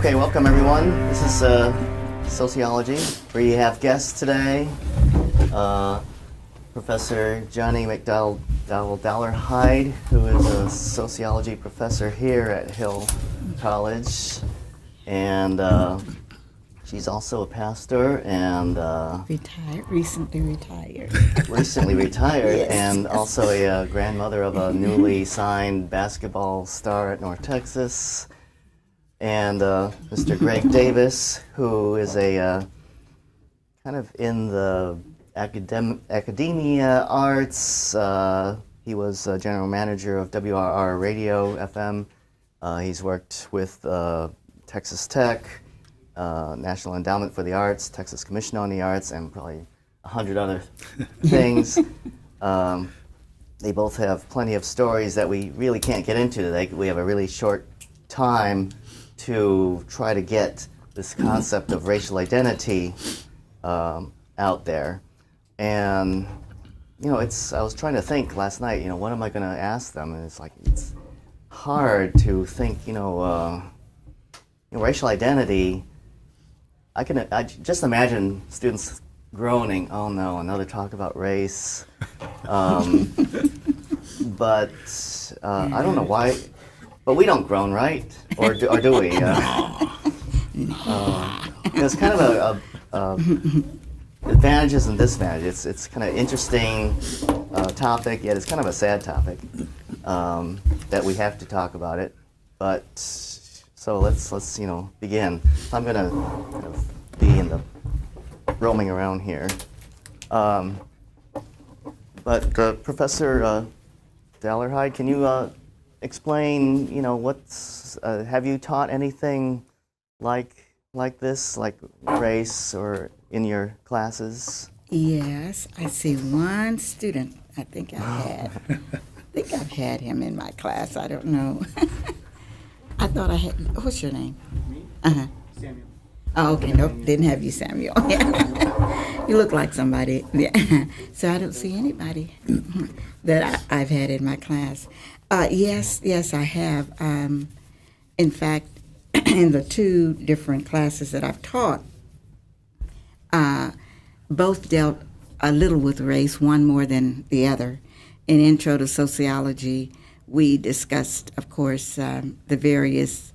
Okay, welcome everyone. This is Sociology. We have guests today. Professor Johnie McDowell-Dollarhide, who is a sociology professor here at Hill College. And she's also a pastor and recently retired. Yes. And Yes. also a grandmother of a newly signed basketball star at North Texas. And Mr. Greg Davis, who is a kind of in the academia arts. He was general manager of WRR Radio FM. He's worked with Texas Tech, National Endowment for the Arts, Texas Commission on the Arts, and probably 100 other things. They both have plenty of stories that we really can't get into today. We have a really short time to try to get this concept of racial identity out there. And, you know, I was trying to think last night, you know, what am I going to ask them? And it's hard to think, racial identity. I just imagine students groaning, oh no, another talk about race. But I don't know why, but we don't groan, right? Or do we? It's kind of a advantages and disadvantages. It's kind of interesting topic, yet it's kind of a sad topic that we have to talk about it. But so let's begin. I'm gonna kind of be in the roaming around here. But Professor Dollarhide, can you explain? Have you taught anything like this, like race, or in your classes? Yes, I see one student. I think I've had him in my class. I don't know. I thought I had. What's your name? Me? Samuel. Oh, okay. Nope, didn't have you, Samuel. You look like somebody. Yeah. So I don't see anybody that I've had in my class. Yes, I have. In fact, in the two different classes that I've taught, both dealt a little with race, one more than the other. In Intro to Sociology, we discussed, of course, the various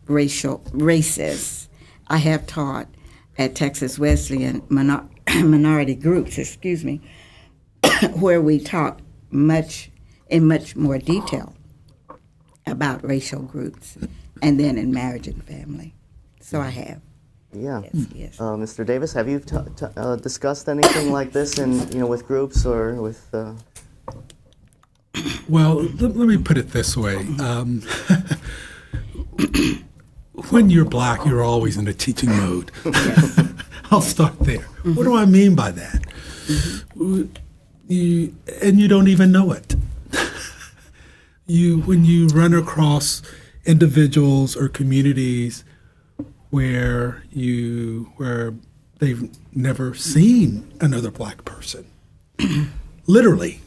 races. I have taught at Texas Wesleyan minority groups, where we talk in much more detail about racial groups, and then in marriage and family. So I have. Yeah. Yes. Mr. Davis, have you discussed anything like this with groups or with? Well, let me put it this way. When you're black, you're always in a teaching mode. Yes. I'll start there. Mm-hmm. What do I mean by that? Mm-hmm. You don't even know it. When you run across individuals or communities where they've never seen another black person, literally,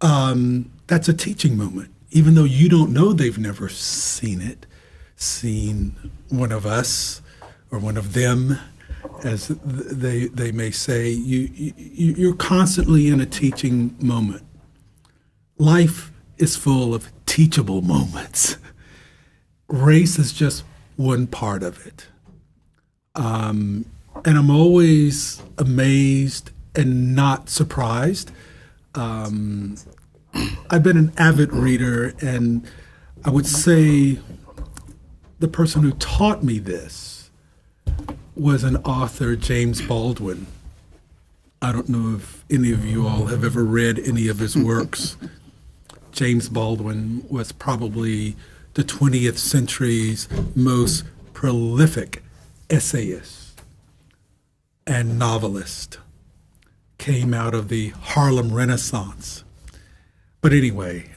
that's a teaching moment. Even though you don't know they've never seen one of us or one of them, as they may say, you're constantly in a teaching moment. Life is full of teachable moments. Race is just one part of it. And I'm always amazed and not surprised. I've been an avid reader, and I would say the person who taught me this was an author, James Baldwin. I don't know if any of you all have ever read any of his works. James Baldwin was probably the 20th century's most prolific essayist and novelist. Came out of the Harlem Renaissance. But anyway,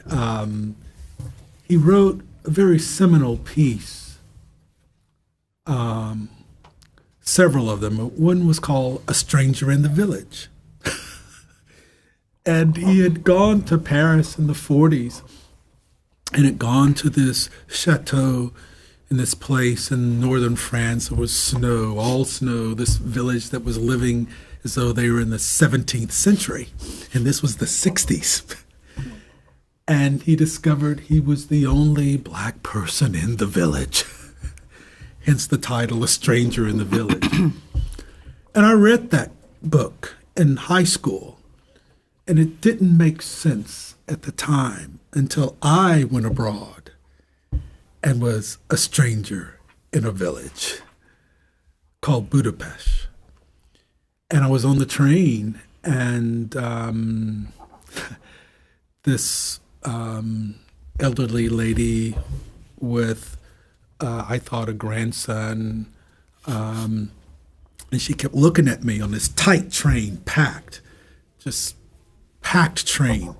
he wrote a very seminal piece, several of them. One was called A Stranger in the Village. And he had gone to Paris in the 40s and had gone to this chateau in this place in northern France. It was snow, all snow, this village that was living as though they were in the 17th century, and this was the 60s. And he discovered he was the only black person in the village, hence the title, A Stranger in the Village. And I read that book in high school, and it didn't make sense at the time until I went abroad and was a stranger in a village called Budapest. And I was on the train, and this elderly lady with, I thought, a grandson, and she kept looking at me on this tight train, just packed train.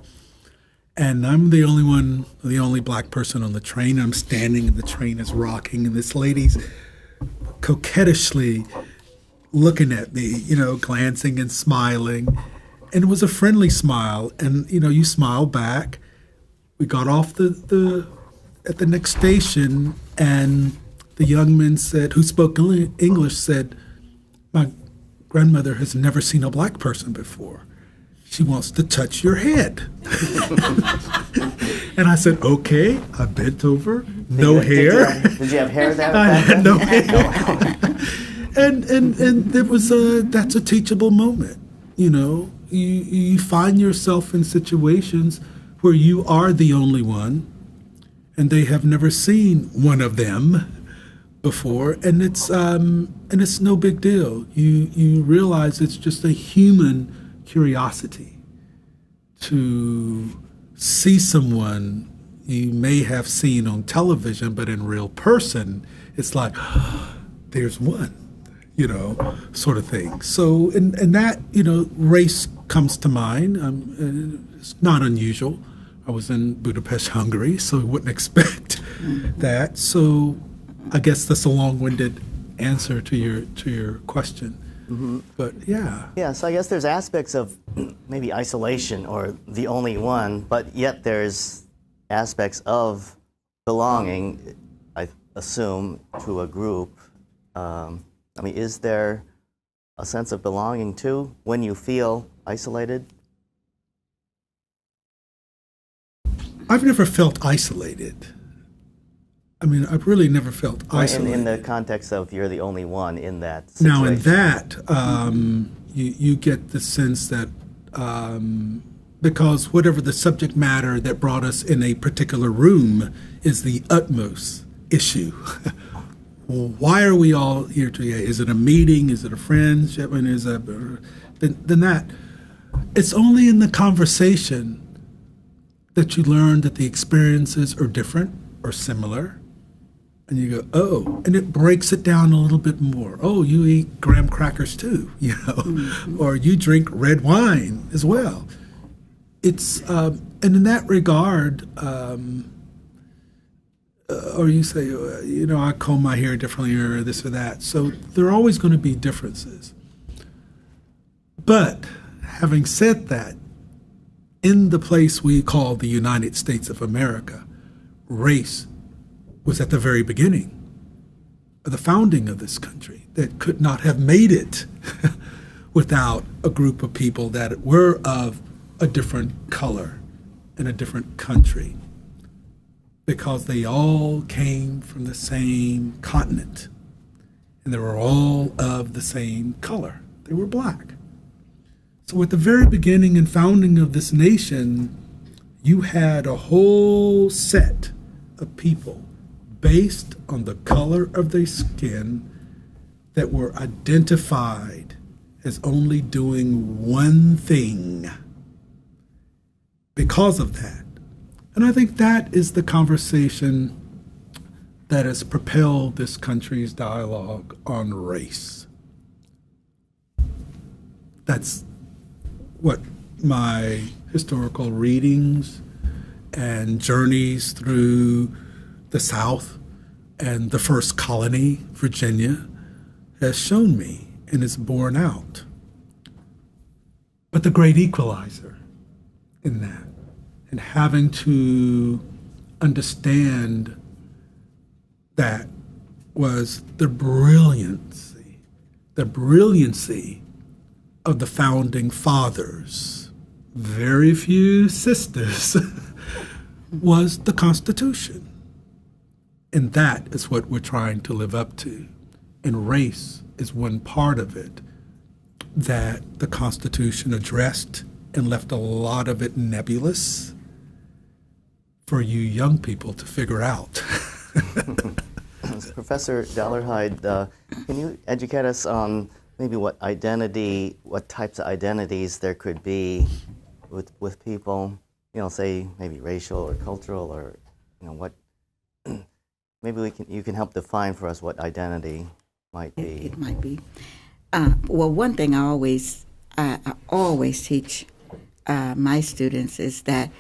And I'm the only black person on the train. I'm standing and the train is rocking, and this lady's coquettishly looking at me, glancing and smiling. And it was a friendly smile, and you smile back. We got off at the next station, and the young man who spoke English said, "My grandmother has never seen a black person before. She wants to touch your head." And I said, "Okay." I bent over, no hair. Did you have hair there? I had no hair. And there was that's a teachable moment. You find yourself in situations where you are the only one, and they have never seen one of them before, and it's no big deal. You realize it's just a human curiosity to see someone you may have seen on television, but in real person, it's like, there's one, sort of thing. So, and that, race comes to mind. It's not unusual. I was in Budapest, Hungary, so I wouldn't expect that. So I guess that's a long-winded answer to your question. Mm-hmm. But yeah. Yeah, so I guess there's aspects of maybe isolation or the only one, but yet there's aspects of belonging, I assume, to a group. Is there a sense of belonging too when you feel isolated? I've never felt isolated. I've really never felt isolated. In the context of you're the only one in that situation. Now, in that, you get the sense that because whatever the subject matter that brought us in a particular room is the utmost issue. Why are we all here today? Is it a meeting? Is it a friendship? Then that. It's only in the conversation that you learn that the experiences are different or similar. And you go, oh, and it breaks it down a little bit more. Oh, you eat graham crackers too, mm-hmm. Or you drink red wine as well. It's, and in that regard, or you say, I comb my hair differently or this or that. So there are always going to be differences. But having said that, in the place we call the United States of America, race was at the very beginning of the founding of this country, that could not have made it without a group of people that were of a different color in a different country, because they all came from the same continent and they were all of the same color. They were black. So at the very beginning and founding of this nation, you had a whole set of people based on the color of their skin that were identified as only doing one thing because of that. And I think that is the conversation that has propelled this country's dialogue on race. That's what my historical readings and journeys through the South and the first colony, Virginia, has shown me and is borne out. But the great equalizer in that, and having to understand that was the brilliancy of the founding fathers. Very few sisters. Was the Constitution. And that is what we're trying to live up to. And race is one part of it that the Constitution addressed and left a lot of it nebulous for you young people to figure out. Professor Dollarhide, can you educate us on maybe what types of identities there could be with people? Say maybe racial or cultural, or what? Maybe you can help define for us what identity might be. It might be. Well, one thing I always teach my students is that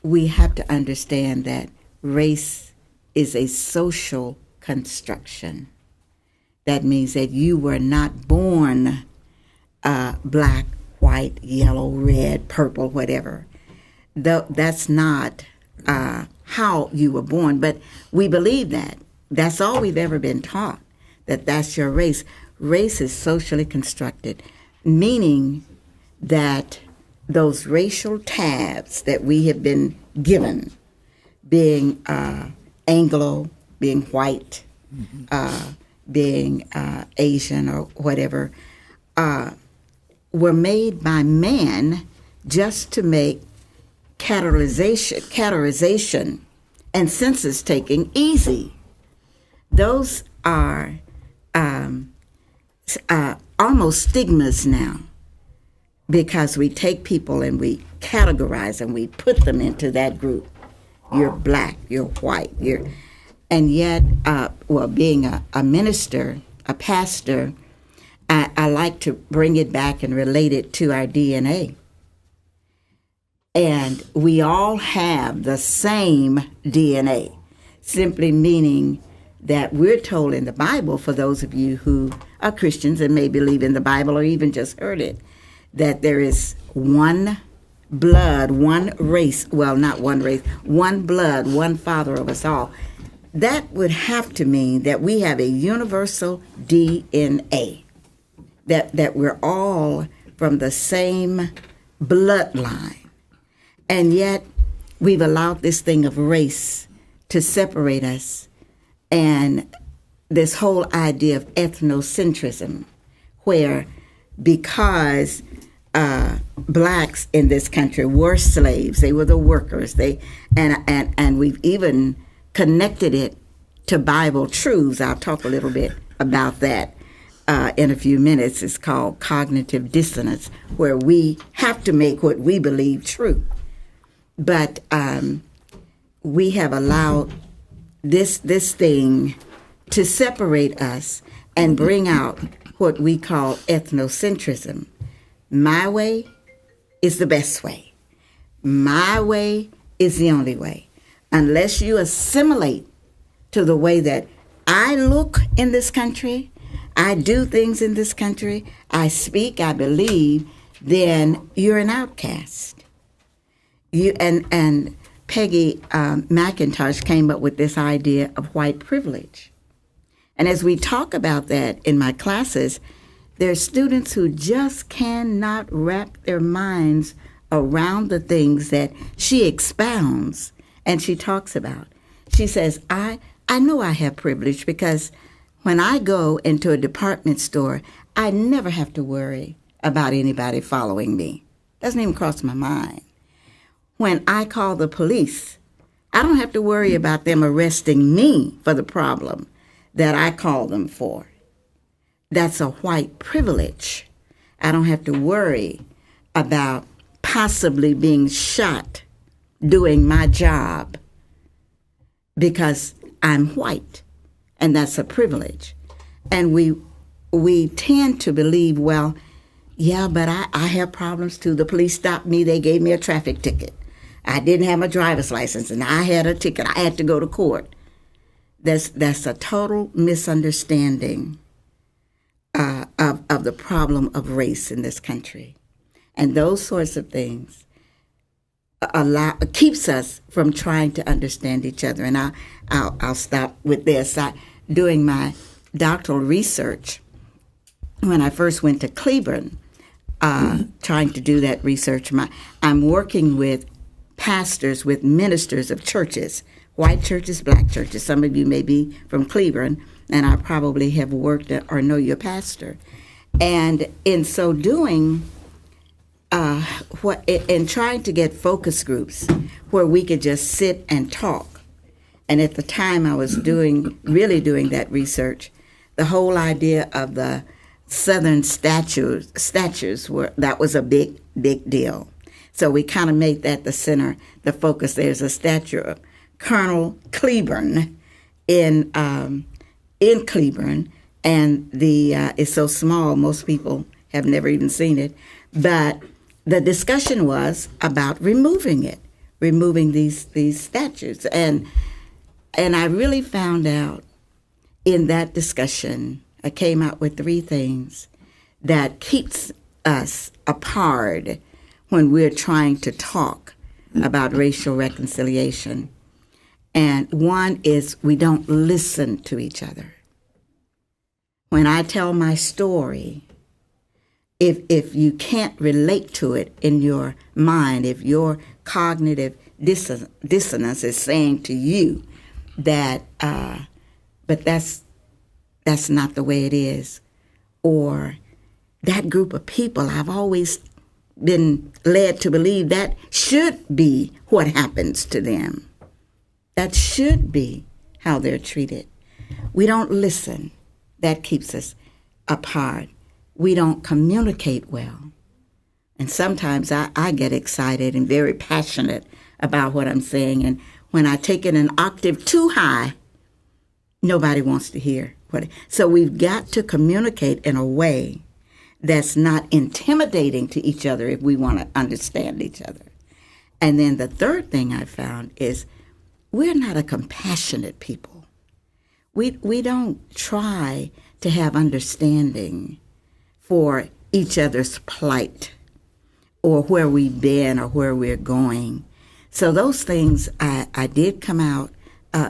we have to understand that race is a social construction. That means that you were not born black, white, yellow, red, purple, whatever. That's not how you were born, but we believe that. That's all we've ever been taught, that that's your race. Race is socially constructed, meaning that those racial tabs that we have been given, being Anglo, being white, being Asian or whatever, were made by man just to make categorization and census taking easy. Those are almost stigmas now, because we take people and we categorize and we put them into that group. You're black, you're white, and yet, being a minister, a pastor, I like to bring it back and relate it to our DNA. And we all have the same DNA, simply meaning that we're told in the Bible, for those of you who are Christians and may believe in the Bible or even just heard it, that there is one blood, one race, well, not one race, one blood, one Father of us all. That would have to mean that we have a universal DNA, that we're all from the same bloodline. And yet, we've allowed this thing of race to separate us, and this whole idea of ethnocentrism, where because blacks in this country were slaves, they were the workers, and we've even connected it to Bible truths. I'll talk a little bit about that in a few minutes. It's called cognitive dissonance, where we have to make what we believe true. But we have allowed this thing to separate us and bring out what we call ethnocentrism. My way is the best way. My way is the only way. Unless you assimilate to the way that I look in this country, I do things in this country, I speak, I believe, then you're an outcast. You and Peggy McIntosh came up with this idea of white privilege. And as we talk about that in my classes, there are students who just cannot wrap their minds around the things that she expounds and she talks about. She says, I know I have privilege because when I go into a department store, I never have to worry about anybody following me. Doesn't even cross my mind. When I call the police, I don't have to worry about them arresting me for the problem that I call them for. That's a white privilege. I don't have to worry about possibly being shot doing my job because I'm white, and that's a privilege. And we tend to believe, well, yeah, but I have problems too. The police stopped me. They gave me a traffic ticket. I didn't have my driver's license, and I had a ticket. I had to go to court. That's a total misunderstanding of the problem of race in this country. And those sorts of things keeps us from trying to understand each other. And I'll stop with this. doing my doctoral research, when I first went to Cleveland, trying to do that research, I'm working with pastors, with ministers of churches, white churches, black churches. Some of you may be from Cleveland, and I probably have worked or know your pastor. And in so doing, in trying to get focus groups where we could just sit and talk. And at the time I was really doing that research, the whole idea of the Southern statues that was a big deal. So we kind of made that the center, the focus. There's a statue of Colonel Cleburne in Cleburne, and it's so small most people have never even seen it. But the discussion was about removing these statues, and I really found out in that discussion, I came out with 3 things that keeps us apart when we're trying to talk about racial reconciliation. And one is we don't listen to each other. When I tell my story, if you can't relate to it in your mind, if your cognitive dissonance is saying to you that, but that's not the way it is, or that group of people, I've always been led to believe that should be what happens to them. That should be how they're treated. We don't listen. That keeps us apart. We don't communicate well. And sometimes I get excited and very passionate about what I'm saying. And when I take it an octave too high, nobody wants to hear what. So we've got to communicate in a way that's not intimidating to each other if we want to understand each other. And then the third thing I found is we're not a compassionate people. We don't try to have understanding for each other's plight or where we've been or where we're going. So those things I did come out,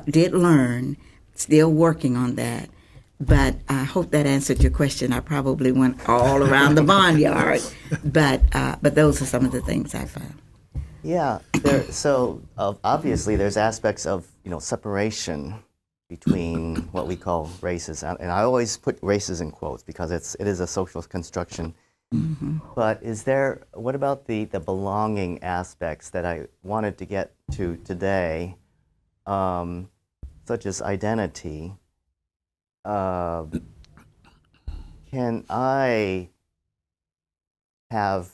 did learn, still working on that. But I hope that answered your question. I probably went all around the barnyard, but those are some of the things I found. Yeah. Obviously, there's aspects of separation between what we call races, and I always put races in quotes because it is a social construction. Mm-hmm. But what about the belonging aspects that I wanted to get to today, such as identity? Can I have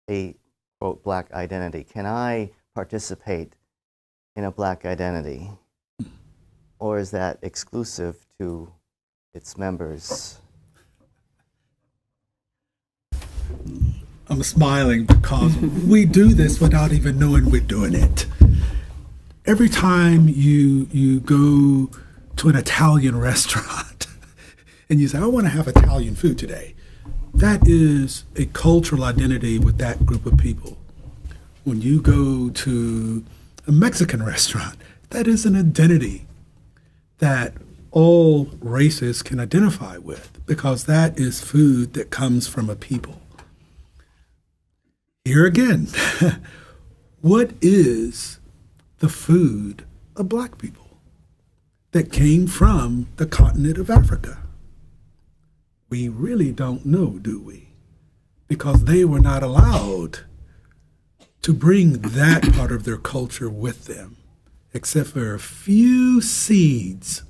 a, quote, black identity? Can I participate in a black identity? Or is that exclusive to its members? I'm smiling because we do this without even knowing we're doing it. Every time you go to an Italian restaurant and you say, I want to have Italian food today, that is a cultural identity with that group of people. When you go to a Mexican restaurant, that is an identity that all races can identify with because that is food that comes from a people. Here again, what is the food of black people that came from the continent of Africa? We really don't know, do we? Because they were not allowed to bring that part of their culture with them, except for a few seeds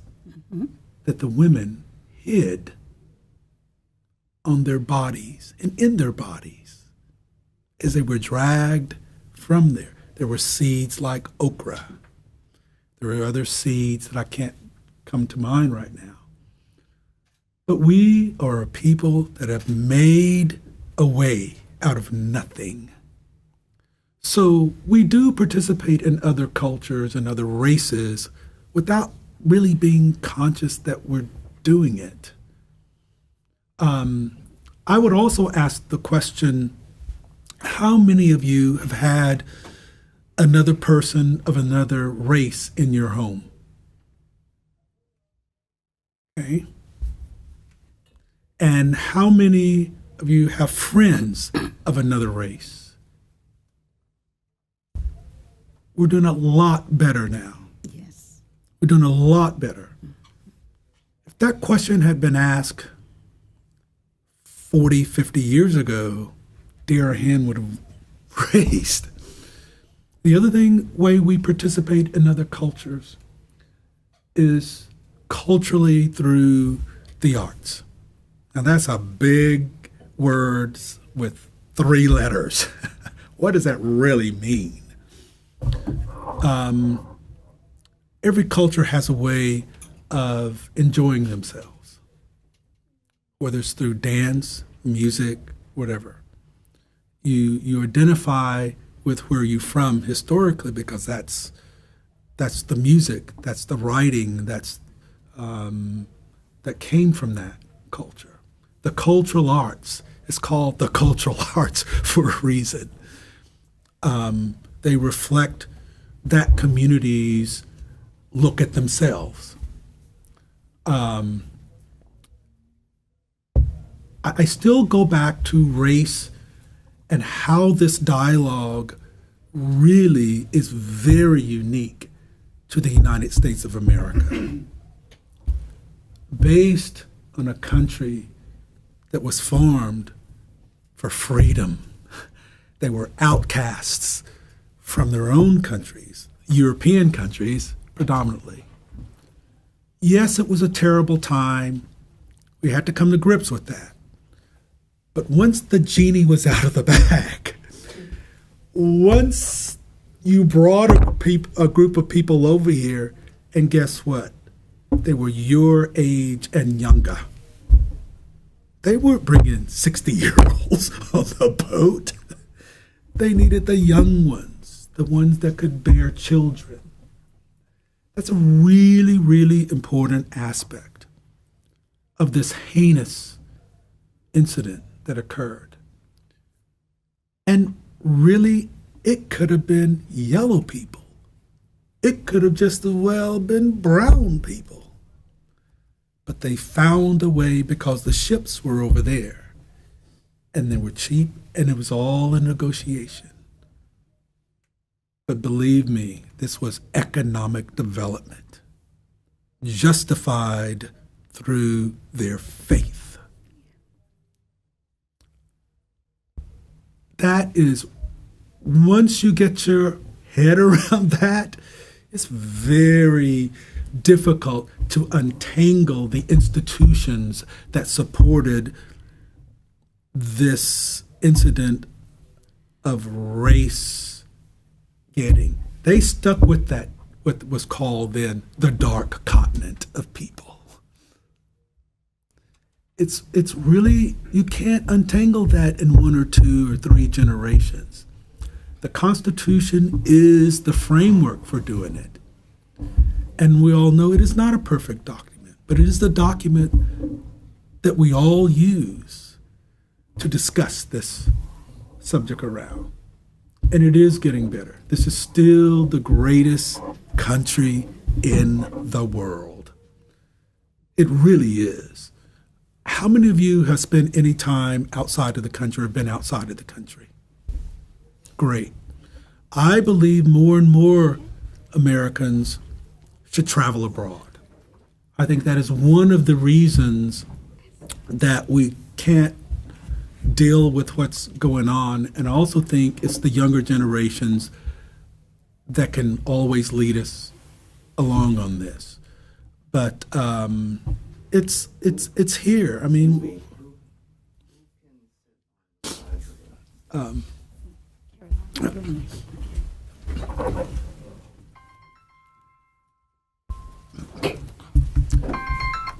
that the women hid on their bodies and in their bodies as they were dragged from there. There were seeds like okra. There are other seeds that I can't come to mind right now. But we are a people that have made a way out of nothing. So we do participate in other cultures and other races without really being conscious that we're doing it. I would also ask the question, how many of you have had another person of another race in your home? Okay. And how many of you have friends of another race? We're doing a lot better now. Yes. We're doing a lot better. If that question had been asked 40, 50 years ago, dear hand would have raised. The other way we participate in other cultures is culturally through the arts. Now that's a big word with 3 letters. What does that really mean? Every culture has a way of enjoying themselves, whether it's through dance, music, whatever. You identify with where you're from historically because that's the music, that's the writing, that came from that culture. The cultural arts is called the cultural arts for a reason. They reflect that community's look at themselves. I still go back to race and how this dialogue really is very unique to the United States of America. Based on a country that was formed for freedom. They were outcasts from their own countries, European countries predominantly. Yes, it was a terrible time. We had to come to grips with that. But once the genie was out of the bag, once you brought a group of people over here, and guess what? They were your age and younger. They weren't bringing 60-year-olds on the boat. They needed the young ones, the ones that could bear children. That's a really, really important aspect of this heinous incident that occurred. And really, it could have been yellow people. It could have just as well been brown people. But they found a way because the ships were over there and they were cheap and it was all a negotiation. But believe me, this was economic development justified through their faith. That is, once you get your head around that, it's very difficult to untangle the institutions that supported this incident of race getting. They stuck with that, what was called then the dark continent of people. It's really, you can't untangle that in 1 or 2 or 3 generations. The Constitution is the framework for doing it. And we all know it is not a perfect document, but it is the document that we all use to discuss this subject around. And it is getting better. This is still the greatest country in the world. It really is. How many of you have spent any time outside of the country or been outside of the country? Great. I believe more and more Americans should travel abroad. I think that is one of the reasons that we can't deal with what's going on. And I also think it's the younger generations that can always lead us along on this. But it's here. I mean,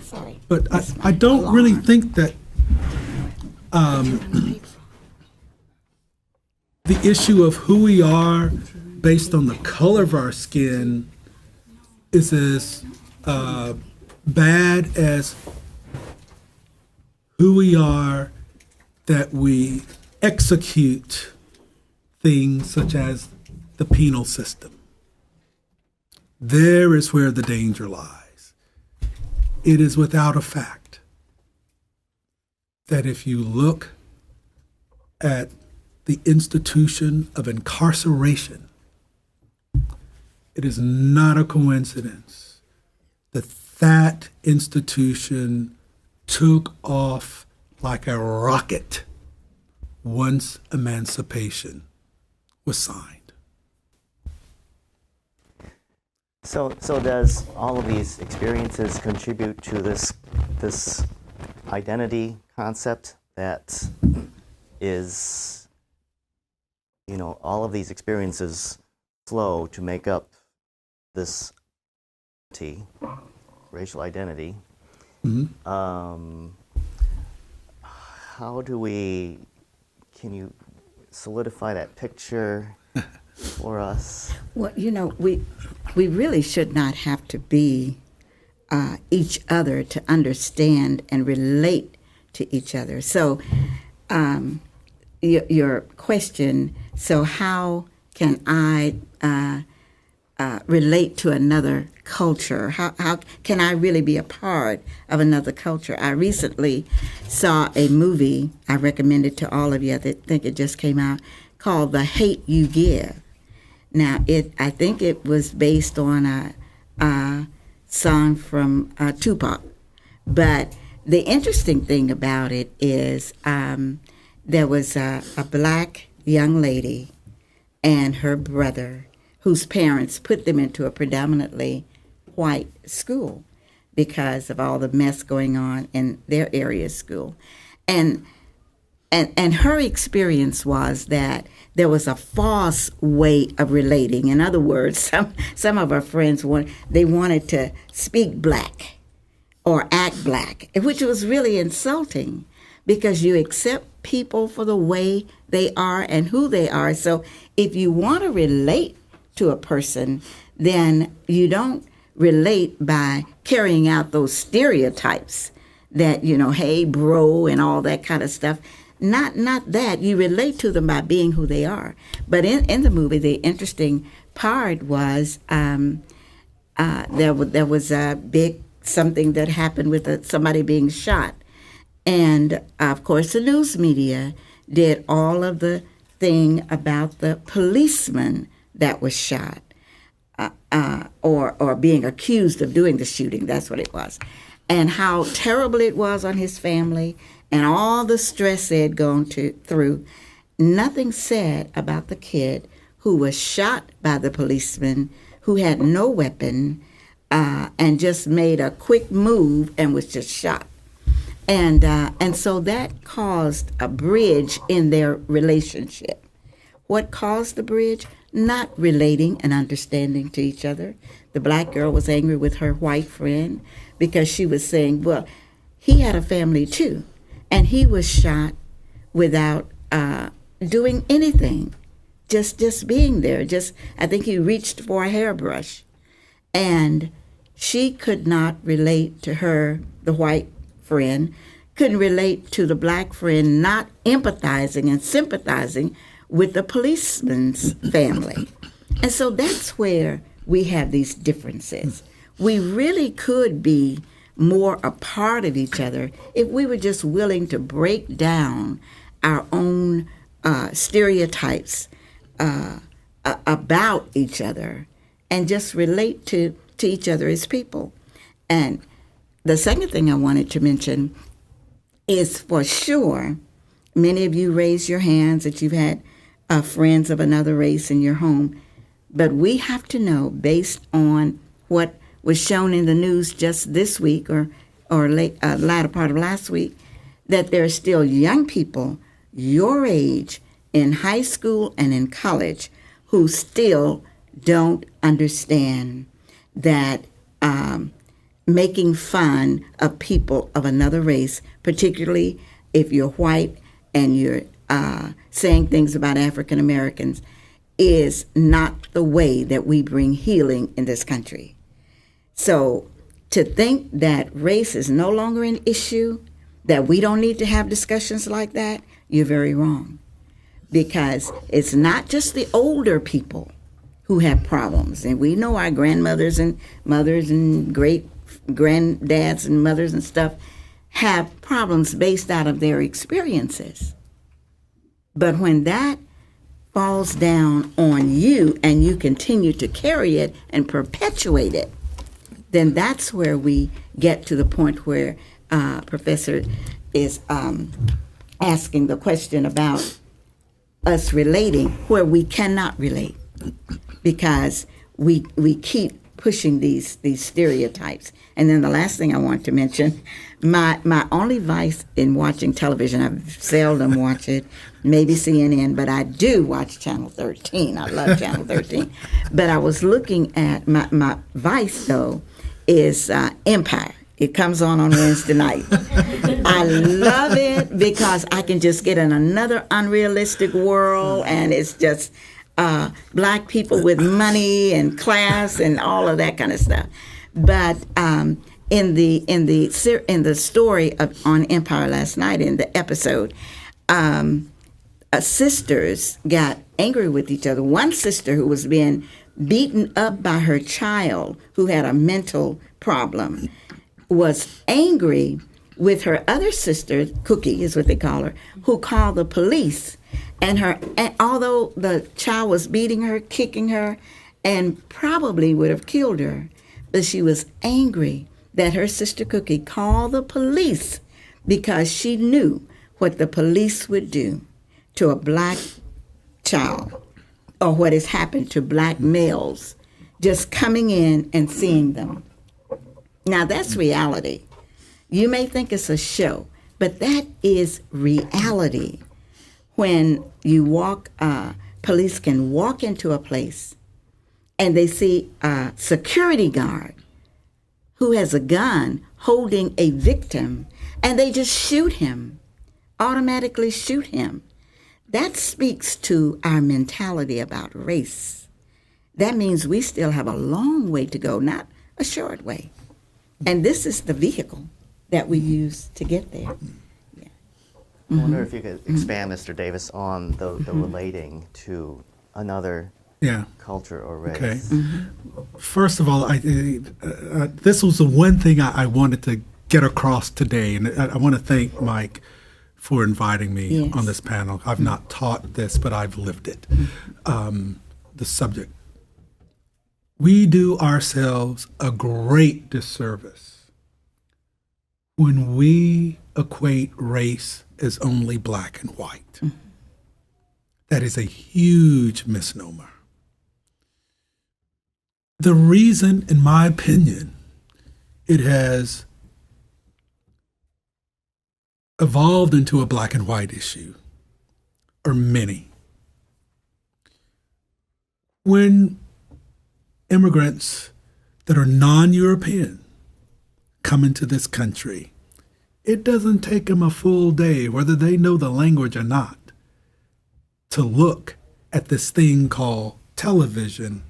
Sorry. but I don't really think that the issue of who we are based on the color of our skin is as bad as who we are that we execute things such as the penal system. There is where the danger lies. it is without a fact that if you look at the institution of incarceration, it is not a coincidence that that institution took off like a rocket once emancipation was signed. So does all of these experiences contribute to this identity concept that is, all of these experiences flow to make up this racial identity? Mm-hmm. Can you solidify that picture for us? Well, we really should not have to be each other to understand and relate to each other. So your question, so how can I relate to another culture? How can I really be a part of another culture? I recently saw a movie I recommended to all of you. I think it just came out, called The Hate You Give. Now, I think it was based on a song from Tupac. But the interesting thing about it is there was a black young lady and her brother whose parents put them into a predominantly white school because of all the mess going on in their area school. And her experience was that there was a false way of relating. In other words, some of our friends wanted to speak black or act black, which was really insulting because you accept people for the way they are and who they are. So if you want to relate to a person, then you don't relate by carrying out those stereotypes that, hey, bro, and all that kind of stuff. Not that. You relate to them by being who they are. But in the movie, the interesting part was there was a big something that happened with somebody being shot. And, of course, the news media did all of the thing about the policeman that was shot or being accused of doing the shooting. That's what it was. And how terrible it was on his family and all the stress they had gone through. Nothing said about the kid who was shot by the policeman, who had no weapon, and just made a quick move and was just shot. And so that caused a bridge in their relationship. What caused the bridge? Not relating and understanding to each other. The black girl was angry with her white friend because she was saying, well, he had a family too, and he was shot without doing anything, just being there. I think he reached for a hairbrush, and she could not relate to her, the white friend, couldn't relate to the black friend, not empathizing and sympathizing with the policeman's family. And so that's where we have these differences. We really could be more a part of each other if we were just willing to break down our own stereotypes about each other and just relate to each other as people. And the second thing I wanted to mention is, for sure, many of you raise your hands that you've had friends of another race in your home. But we have to know, based on what was shown in the news just this week or latter part of last week, that there are still young people your age in high school and in college who still don't understand that making fun of people of another race, particularly if you're white and you're saying things about African Americans, is not the way that we bring healing in this country. So to think that race is no longer an issue, that we don't need to have discussions like that, you're very wrong. Because it's not just the older people who have problems. And we know our grandmothers and mothers and great granddads and mothers and stuff have problems based out of their experiences. But when that falls down on you and you continue to carry it and perpetuate it, then that's where we get to the point where Professor is asking the question about us relating, where we cannot relate because we keep pushing these stereotypes. And then the last thing I want to mention, my only vice in watching television, I seldom watch it, maybe CNN, but I do watch Channel 13. I love Channel 13. But I was looking at, my vice, though, is Empire. It comes on Wednesday night. I love it because I can just get in another unrealistic world, and it's just black people with money and class and all of that kind of stuff. But in the story on Empire last night, in the episode, sisters got angry with each other. One sister who was being beaten up by her child who had a mental problem was angry with her other sister, Cookie is what they call her, who called the police. And although the child was beating her, kicking her, and probably would have killed her, but she was angry that her sister Cookie called the police because she knew what the police would do to a black child, or what has happened to black males just coming in and seeing them. Now that's reality. You may think it's a show, but that is reality. When you walk, police can walk into a place and they see a security guard who has a gun holding a victim, and they just shoot him, automatically shoot him. That speaks to our mentality about race. That means we still have a long way to go, not a short way. And this is the vehicle that we use to get there. Yeah. I wonder if you could expand, Mr. Davis, on the relating to another culture or race. Okay. First of all, this was the one thing I wanted to get across today, and I want to thank Mike for inviting me on this panel. I've not taught this, but I've lived it. The subject. We do ourselves a great disservice when we equate race as only black and white. That is a huge misnomer. The reason, in my opinion, it has evolved into a black and white issue are many. When immigrants that are non-European come into this country, it doesn't take them a full day, whether they know the language or not, to look at this thing called television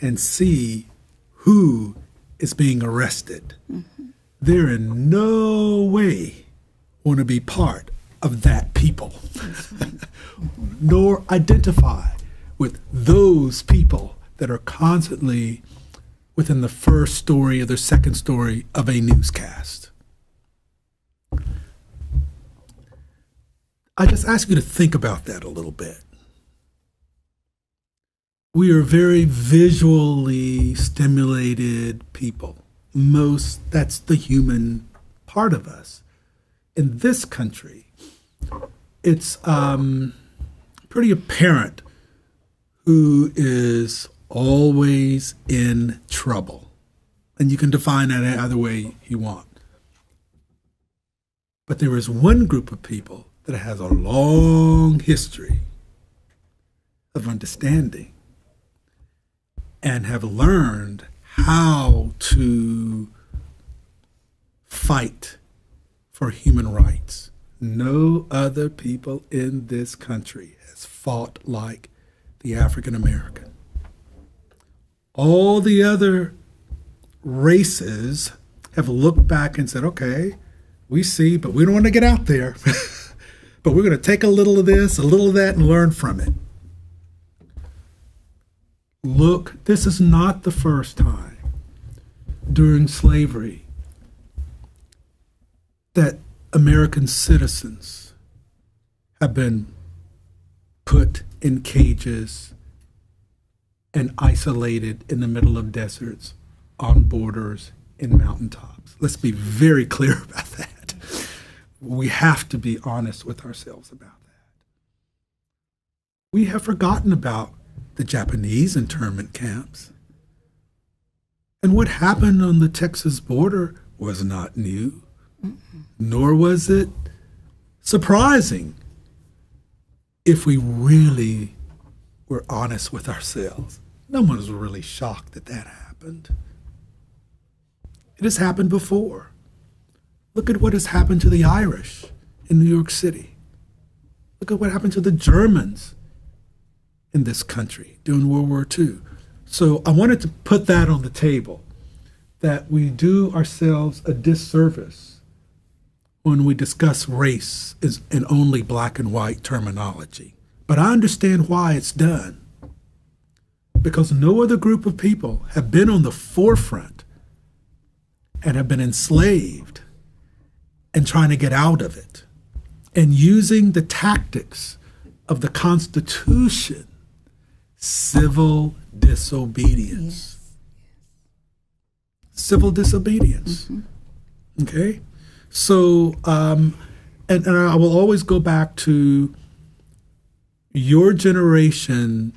and see who is being arrested. They're in no way want to be part of that people, nor identify with those people that are constantly within the first story or the second story of a newscast. I just ask you to think about that a little bit. We are very visually stimulated people. That's the human part of us. In this country, it's pretty apparent who is always in trouble. And you can define that either way you want. But there is one group of people that has a long history of understanding and have learned how to fight for human rights. No other people in this country has fought like the African American. All the other races have looked back and said, okay, we see, but we don't want to get out there. But we're going to take a little of this, a little of that, and learn from it. Look, this is not the first time. during slavery that American citizens have been put in cages and isolated in the middle of deserts, on borders, in mountaintops. Let's be very clear about that. We have to be honest with ourselves about that. We have forgotten about the Japanese internment camps. And what happened on the Texas border was not new, nor was it surprising if we really were honest with ourselves. No one was really shocked that that happened. It has happened before. Look at what has happened to the Irish in New York City. Look at what happened to the Germans in this country during World War II. So I wanted to put that on the table, that we do ourselves a disservice when we discuss race in only black and white terminology. But I understand why it's done. Because no other group of people have been on the forefront and have been enslaved and trying to get out of it and using the tactics of the Constitution, civil disobedience. Yes. Civil disobedience. Mm-hmm. Okay? So, and I will always go back to your generation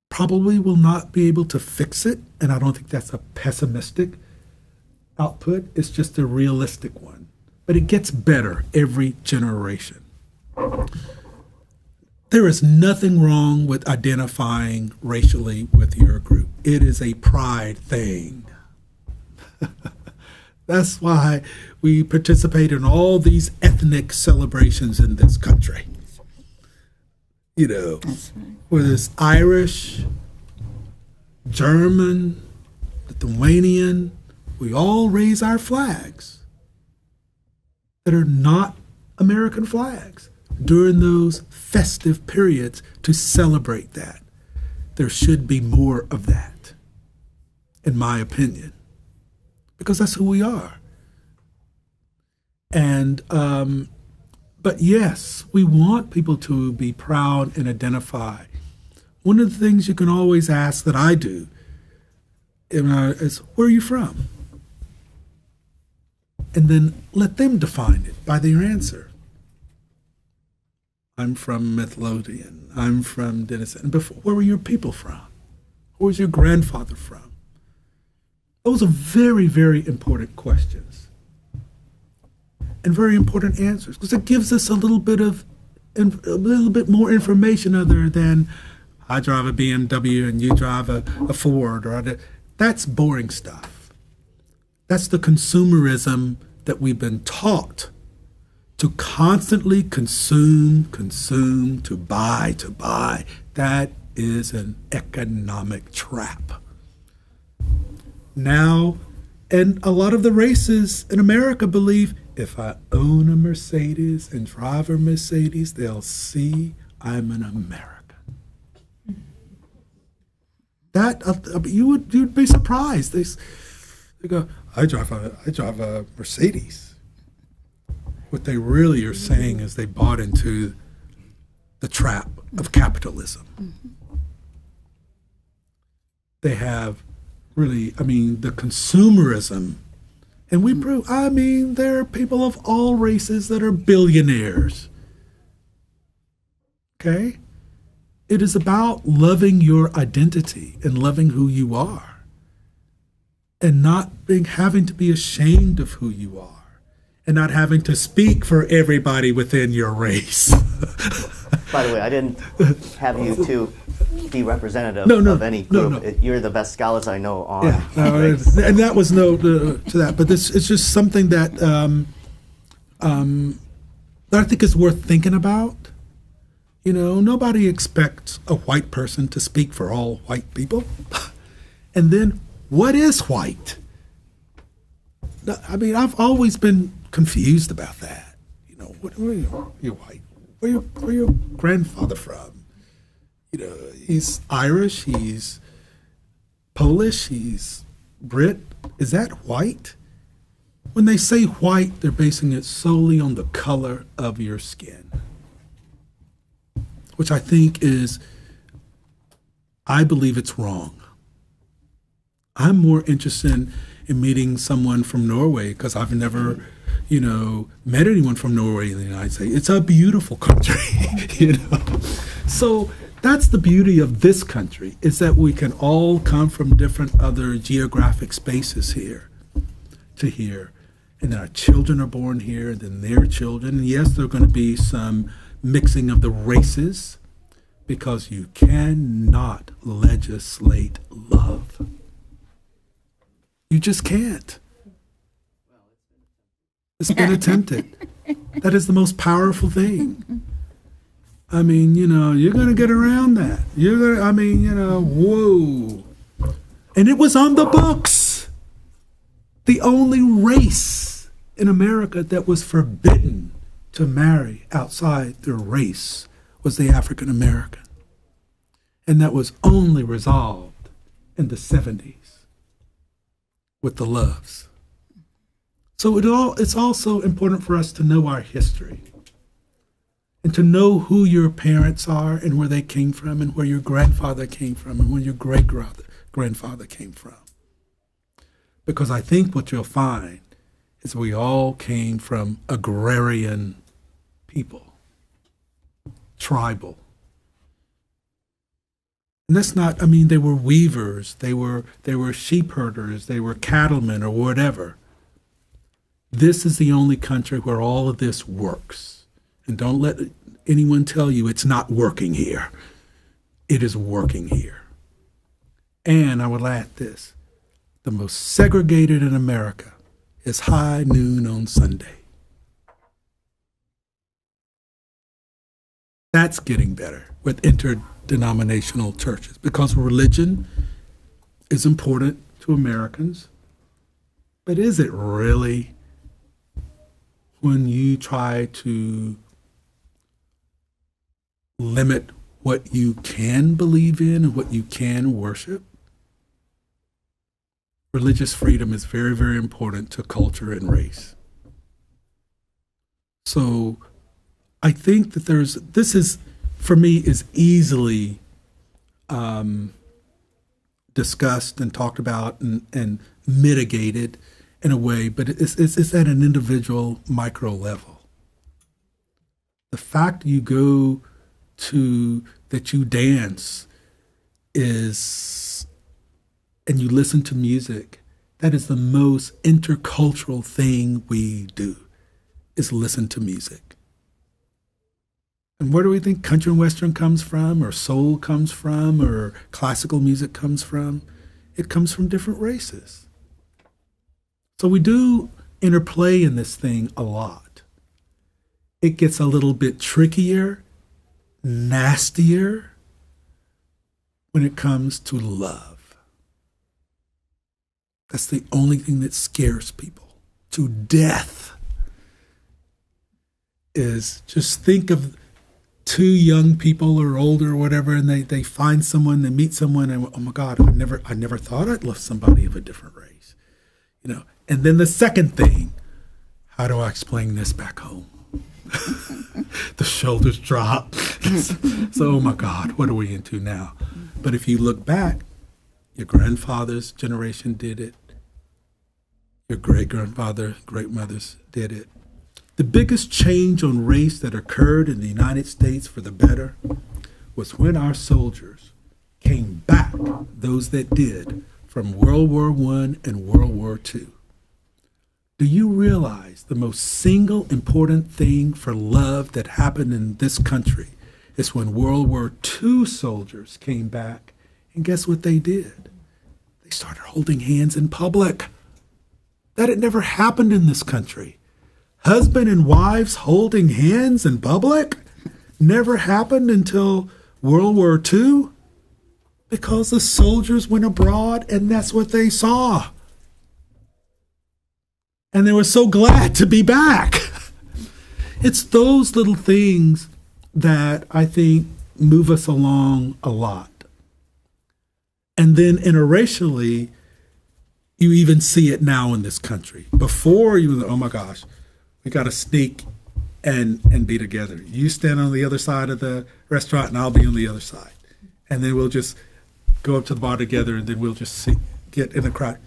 probably will not be able to fix it, and I don't think that's a pessimistic output. It's just a realistic one. But it gets better every generation. There is nothing wrong with identifying racially with your group. It is a pride thing. That's why we participate in all these ethnic celebrations in this country. You know, that's right. Whether it's Irish, German, Lithuanian, we all raise our flags that are not American flags during those festive periods to celebrate that. There should be more of that, in my opinion, because that's who we are. And, but yes, we want people to be proud and identify. One of the things you can always ask that I do is, where are you from? And then let them define it by their answer. I'm from Midlothian. I'm from Denison. Before, where were your people from? Where was your grandfather from? Those are very, very important questions. And very important answers, because it gives us a little bit more information other than I drive a BMW and you drive a Ford that's boring stuff. That's the consumerism that we've been taught to constantly consume, to buy. That is an economic trap. Now, and a lot of the races in America believe if I own a Mercedes and drive a Mercedes, they'll see I'm an American. That you'd be surprised. They go, I drive a Mercedes. What they really are saying is they bought into the trap of capitalism. Mm-hmm. They have really, the consumerism. And we prove, there are people of all races that are billionaires. Okay? It is about loving your identity and loving who you are and not having to be ashamed of who you are and not having to speak for everybody within your race. By the way, I didn't have you to be representative of any group. No. You're the best scholars I know on race. And that was to that. But it's just something that I think is worth thinking about. Nobody expects a white person to speak for all white people. And then, what is white? I've always been confused about that. Where are you white? Where your grandfather from? He's Irish, he's Polish, he's Brit. Is that white? When they say white, they're basing it solely on the color of your skin, which I think is, I believe it's wrong. I'm more interested in meeting someone from Norway because I've never, met anyone from Norway in the United States. It's a beautiful country, So that's the beauty of this country, is that we can all come from different other geographic spaces here to here. And then our children are born here, and then their children. And yes, there are going to be some mixing of the races because you cannot legislate love. You just can't. It's been attempted. That is the most powerful thing. I mean, you're going to get around that. Whoa. And it was on the books. The only race in America that was forbidden to marry outside their race was the African American. And that was only resolved in the 70s with the Loves. So it's also important for us to know our history and to know who your parents are and where they came from and where your grandfather came from and where your great-grandfather came from. Because I think what you'll find is we all came from agrarian people, tribal. And that's not, they were weavers, they were sheep herders, they were cattlemen or whatever. This is the only country where all of this works. And don't let anyone tell you it's not working here. It is working here. And I will add this. The most segregated in America is high noon on Sunday. That's getting better with interdenominational churches because religion is important to Americans. But is it really when you try to limit what you can believe in and what you can worship? Religious freedom is very, very important to culture and race. So I think that this is, for me, is easily discussed and talked about and mitigated in a way, but it's at an individual micro level. The fact you go to, that you dance and you listen to music, that is the most intercultural thing we do, is listen to music. And where do we think country and western comes from, or soul comes from, or classical music comes from? It comes from different races. So we do interplay in this thing a lot. It gets a little bit trickier, nastier when it comes to love. That's the only thing that scares people to death. Is just think of two young people or older or whatever, and they find someone, they meet someone, and oh my God, I never thought I'd love somebody of a different race. And then the second thing, how do I explain this back home? The shoulders drop. So, oh my God, what are we into now? But if you look back, your grandfather's generation did it. Your great-grandfather, great-mothers did it. The biggest change on race that occurred in the United States for the better was when our soldiers came back, those that did, from World War I and World War II. Do you realize the most single important thing for love that happened in this country is when World War II soldiers came back, and guess what they did? They started holding hands in public. That had never happened in this country. Husband and wives holding hands in public never happened until World War II because the soldiers went abroad and that's what they saw. And they were so glad to be back. It's those little things that I think move us along a lot. And then interracially, you even see it now in this country. Before you, oh my gosh, we got to sneak and be together. You stand on the other side of the restaurant and I'll be on the other side. And then we'll just go up to the bar together and then we'll just get in the crowd.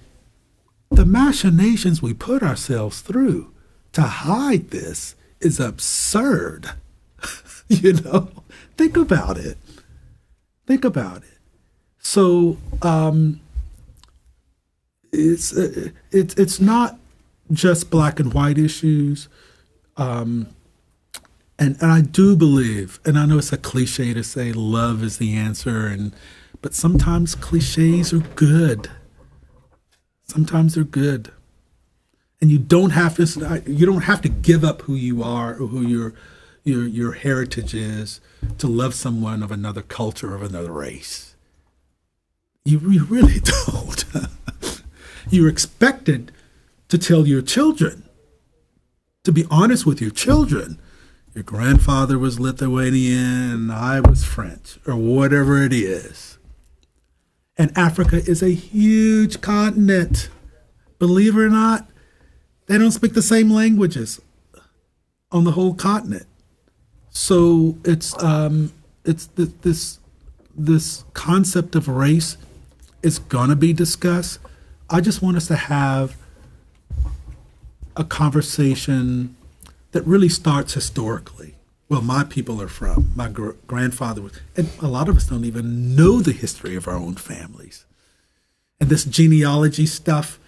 The machinations we put ourselves through to hide this is absurd. Think about it. Think about it. So it's not just black and white issues. And I do believe, and I know it's a cliche to say love is the answer, but sometimes cliches are good. Sometimes they're good. And you don't have to give up who you are or who your heritage is to love someone of another culture, of another race. You really don't. You're expected to tell your children, to be honest with your children. Your grandfather was Lithuanian, I was French, or whatever it is. And Africa is a huge continent. Believe it or not, they don't speak the same languages on the whole continent. So it's this concept of race is gonna be discussed. I just want us to have a conversation that really starts historically. Well, my people are from, my grandfather was, and a lot of us don't even know the history of our own families. And this genealogy stuff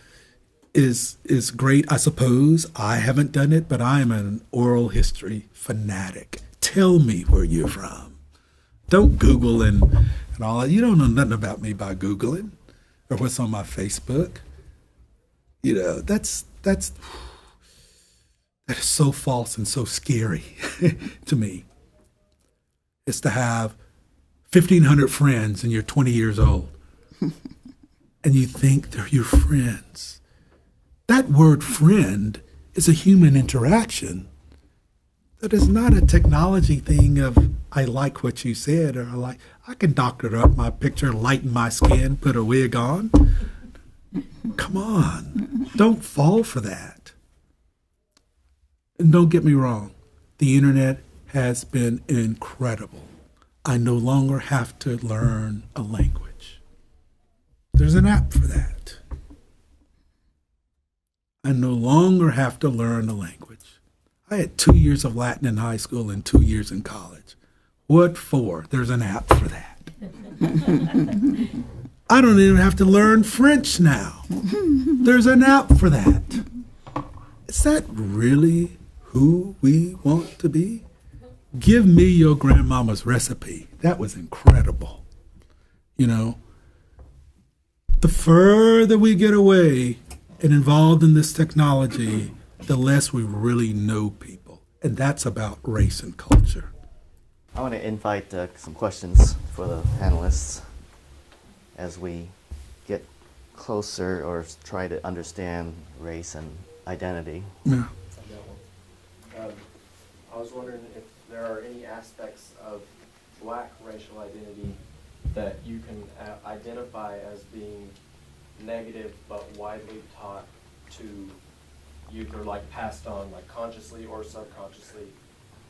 is great, I suppose. I haven't done it, but I am an oral history fanatic. Tell me where you're from. Don't Google and all that. You don't know nothing about me by Googling or what's on my Facebook. That is so false and so scary to me. It's to have 1,500 friends and you're 20 years old and you think they're your friends. That word friend is a human interaction. That is not a technology thing of I like what you said or I can doctor up my picture, lighten my skin, put a wig on. Come on, don't fall for that. And don't get me wrong, the internet has been incredible. I no longer have to learn a language. There's an app for that. I no longer have to learn a language. I had 2 years of Latin in high school and 2 years in college. What for? There's an app for that. I don't even have to learn French now. There's an app for that. Is that really who we want to be? Give me your grandmama's recipe. That was incredible. The further we get away and involved in this technology, the less we really know people. And that's about race and culture. I want to invite some questions for the panelists as we get closer or try to understand race and identity. Yeah. I was wondering if there are any aspects of black racial identity that you can identify as being negative but widely taught to youth, or passed on consciously or subconsciously,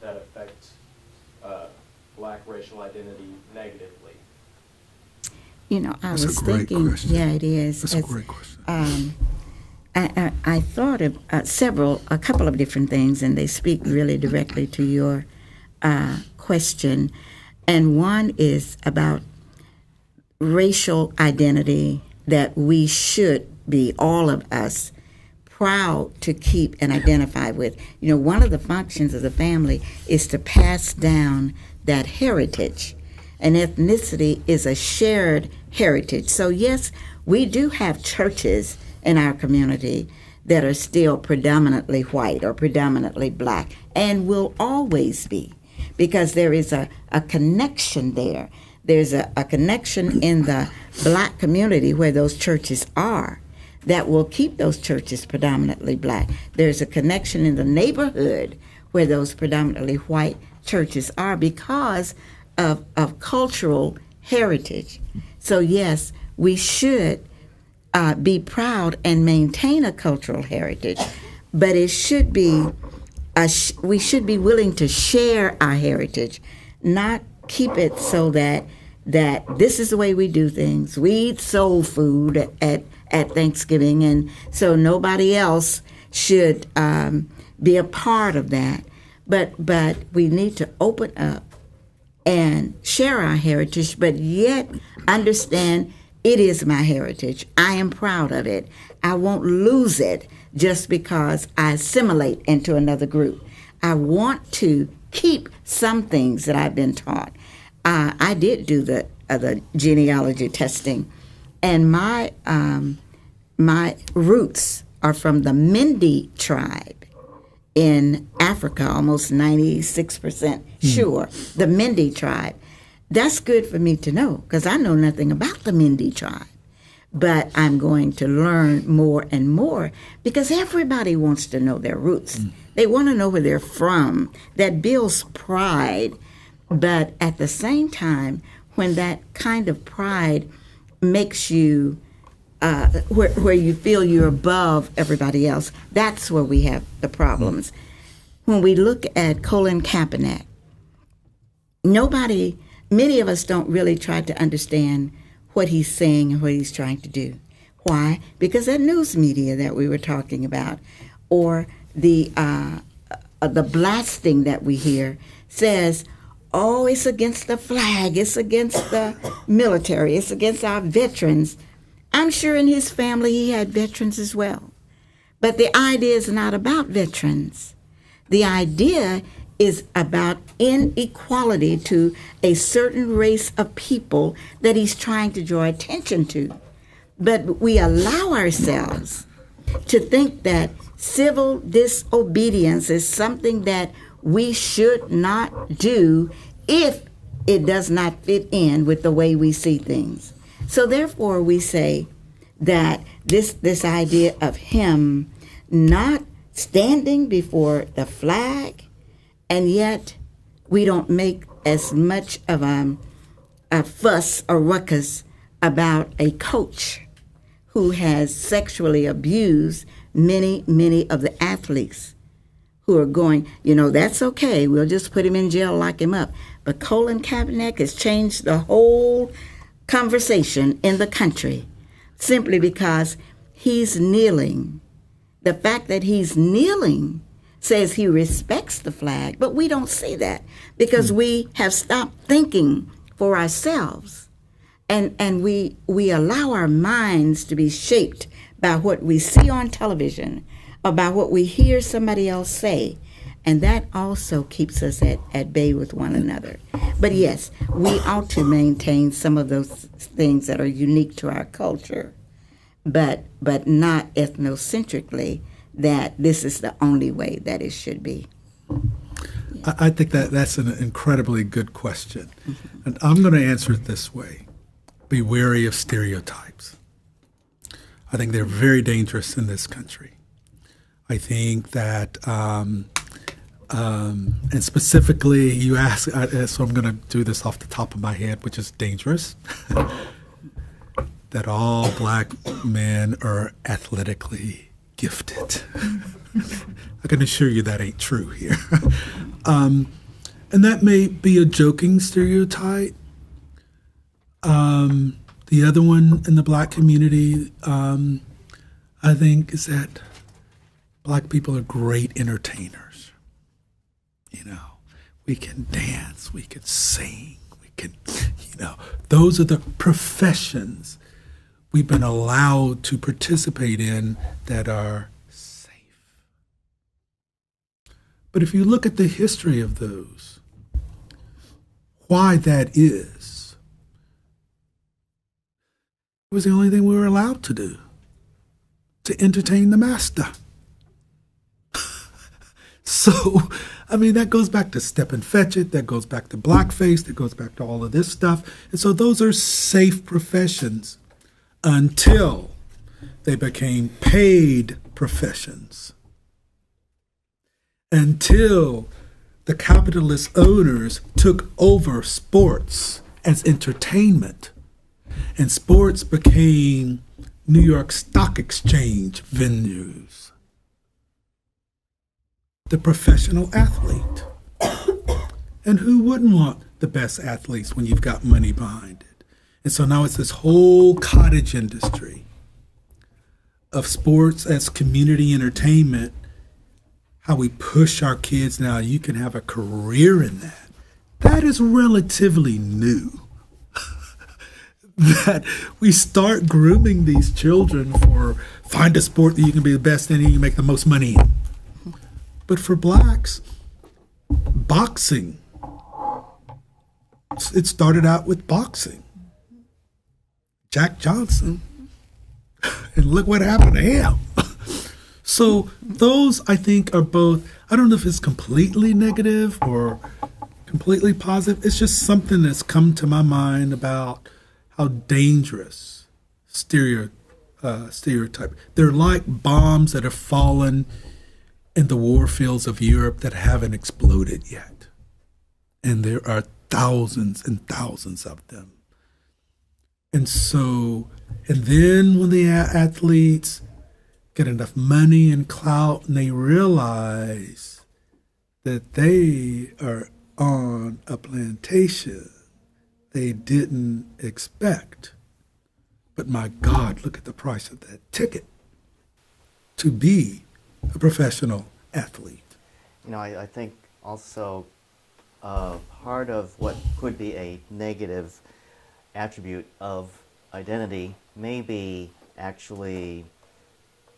that affect black racial identity negatively. I was thinking, question. yeah, it is. That's a great question. I thought of a couple of different things, and they speak really directly to your question. And one is about racial identity, that we should be, all of us, proud to keep and identify with. One of the functions of the family is to pass down that heritage. And ethnicity is a shared heritage. So yes, we do have churches in our community that are still predominantly white or predominantly black, and will always be, because there is a connection there. There's a connection in the black community where those churches are that will keep those churches predominantly black. There's a connection in the neighborhood where those predominantly white churches are because of cultural heritage. So yes, we should be proud and maintain a cultural heritage, but it should be we should be willing to share our heritage, not keep it so that this is the way we do things. We eat soul food at Thanksgiving, and so nobody else should be a part of that. But we need to open up and share our heritage, but yet understand it is my heritage. I am proud of it. I won't lose it just because I assimilate into another group. I want to keep some things that I've been taught. I did do the genealogy testing, and my roots are from the Mende tribe in Africa, almost 96% sure, the Mende tribe. That's good for me to know because I know nothing about the Mende tribe. But I'm going to learn more and more because everybody wants to know their roots. They want to know where they're from. That builds pride. But at the same time, when that kind of pride makes you, where you feel you're above everybody else, that's where we have the problems. When we look at Colin Kaepernick, many of us don't really try to understand what he's saying and what he's trying to do. Why? Because that news media that we were talking about, or the blasting that we hear says, oh, it's against the flag, it's against the military, it's against our veterans. I'm sure in his family he had veterans as well. But the idea is not about veterans. The idea is about inequality to a certain race of people that he's trying to draw attention to. But we allow ourselves to think that civil disobedience is something that we should not do if it does not fit in with the way we see things. So therefore we say that this idea of him not standing before the flag, and yet we don't make as much of a fuss or ruckus about a coach who has sexually abused many of the athletes who are going, that's okay. We'll just put him in jail, lock him up. But Colin Kaepernick has changed the whole conversation in the country simply because he's kneeling. The fact that he's kneeling says he respects the flag, but we don't see that because we have stopped thinking for ourselves, and we allow our minds to be shaped by what we see on television, about what we hear somebody else say, and that also keeps us at bay with one another. But yes, we ought to maintain some of those things that are unique to our culture, but not ethnocentrically, that this is the only way that it should be. I think that's an incredibly good question. And I'm going to answer it this way. Be wary of stereotypes. I think they're very dangerous in this country. I think that, and specifically you ask, so I'm going to do this off the top of my head, which is dangerous, that all black men are athletically gifted. I can assure you that ain't true here. And that may be a joking stereotype. The other one in the black community, I think, is that black people are great entertainers. We can dance, we can sing, we can, those are the professions we've been allowed to participate in that are safe. But if you look at the history of those, why that is, it was the only thing we were allowed to do, to entertain the master. So, that goes back to Step and Fetch It, that goes back to blackface, that goes back to all of this stuff. And so those are safe professions until they became paid professions. Until the capitalist owners took over sports as entertainment And sports became New York Stock Exchange venues. The professional athlete. And who wouldn't want the best athletes when you've got money behind it? And so now it's this whole cottage industry of sports as community entertainment, how we push our kids now. You can have a career in that. That is relatively new. That we start grooming these children for find a sport that you can be the best in and you can make the most money in. But for blacks, boxing, it started out with boxing. Jack Johnson, and look what happened to him. So those, I think, are both, I don't know if it's completely negative or completely positive. It's just something that's come to my mind about how dangerous stereotype. They're like bombs that have fallen in the war fields of Europe that haven't exploded yet. And there are thousands and thousands of them. And so, and then when the athletes get enough money and clout and they realize that they are on a plantation they didn't expect. But my God, look at the price of that ticket to be a professional athlete. I think also part of what could be a negative attribute of identity may be actually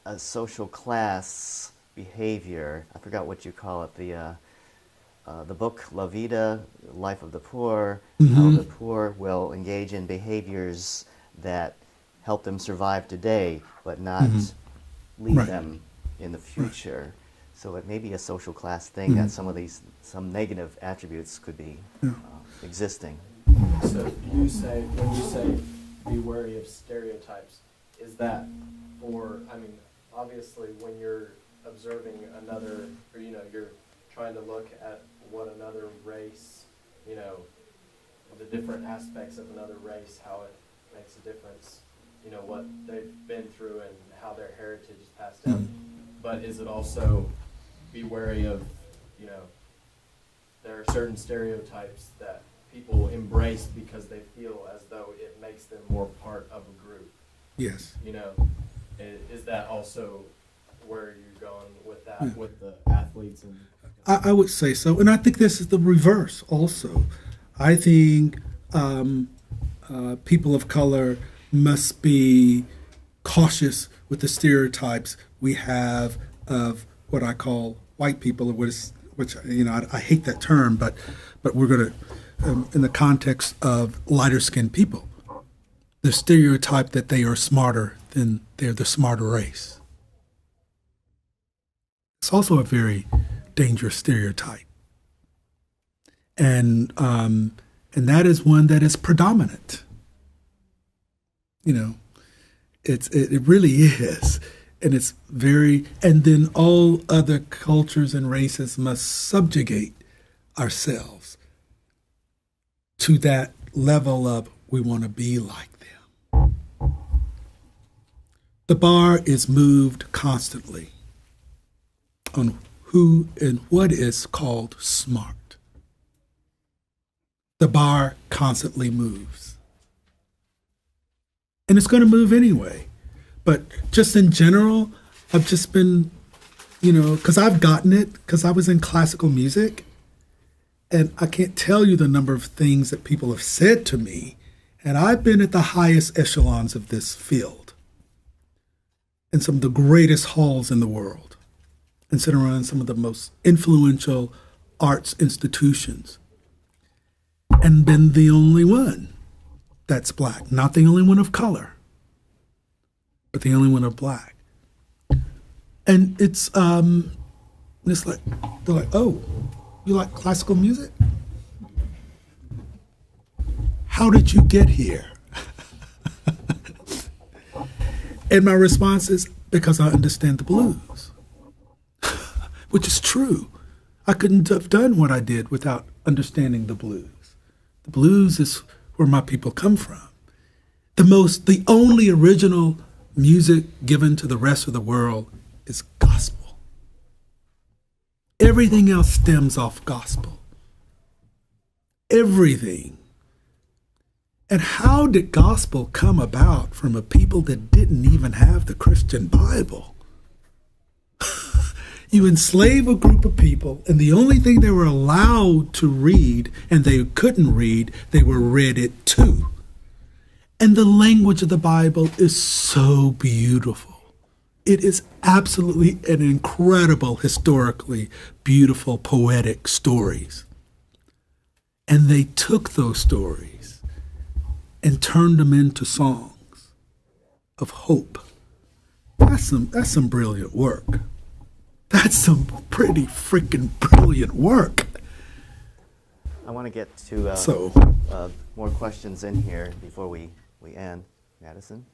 a social class behavior. I forgot what you call it. The book La Vida, Life of the Poor, how the poor will engage in behaviors that help them survive today, but not lead them in the future. So it may be a social class thing that some negative attributes could be existing. So when you say be wary of stereotypes, is that for, obviously when you're observing another, or you're trying to look at what another race, the different aspects of another race, how it makes a difference, what they've been through and how their heritage is passed down. But is it also be wary of, there are certain stereotypes that people embrace because they feel as though it makes them more part of a group? Yes. Is that also where you're going with that, with the athletes? And I would say so. And I think this is the reverse also. I think people of color must be cautious with the stereotypes we have of what I call white people, which I hate that term, but we're going to, in the context of lighter skinned people, the stereotype that they are smarter than they're the smarter race. It's also a very dangerous stereotype. And that is one that is predominant. It really is. And it's and then all other cultures and races must subjugate ourselves to that level of we want to be like them. The bar is moved constantly on who and what is called smart. The bar constantly moves. And it's going to move anyway. But just in general, I've just been, because I've gotten it, because I was in classical music, and I can't tell you the number of things that people have said to me, and I've been at the highest echelons of this field, in some of the greatest halls in the world, and sitting around some of the most influential arts institutions, and been the only one that's black, not the only one of color, but the only one of black. And it's like, they're like, oh, you like classical music? How did you get here? And my response is, because I understand the blues, which is true. I couldn't have done what I did without understanding the blues. The blues is where my people come from. The only original music given to the rest of the world is gospel. Everything else stems off gospel. Everything. And how did gospel come about from a people that didn't even have the Christian Bible? You enslave a group of people, and the only thing they were allowed to read, and they couldn't read, they were read it to. And the language of the Bible is so beautiful. It is absolutely an incredible, historically beautiful, poetic stories. And they took those stories and turned them into songs of hope. That's some brilliant work. That's some pretty freaking brilliant work. I want to get to more questions in here before we end. Madison?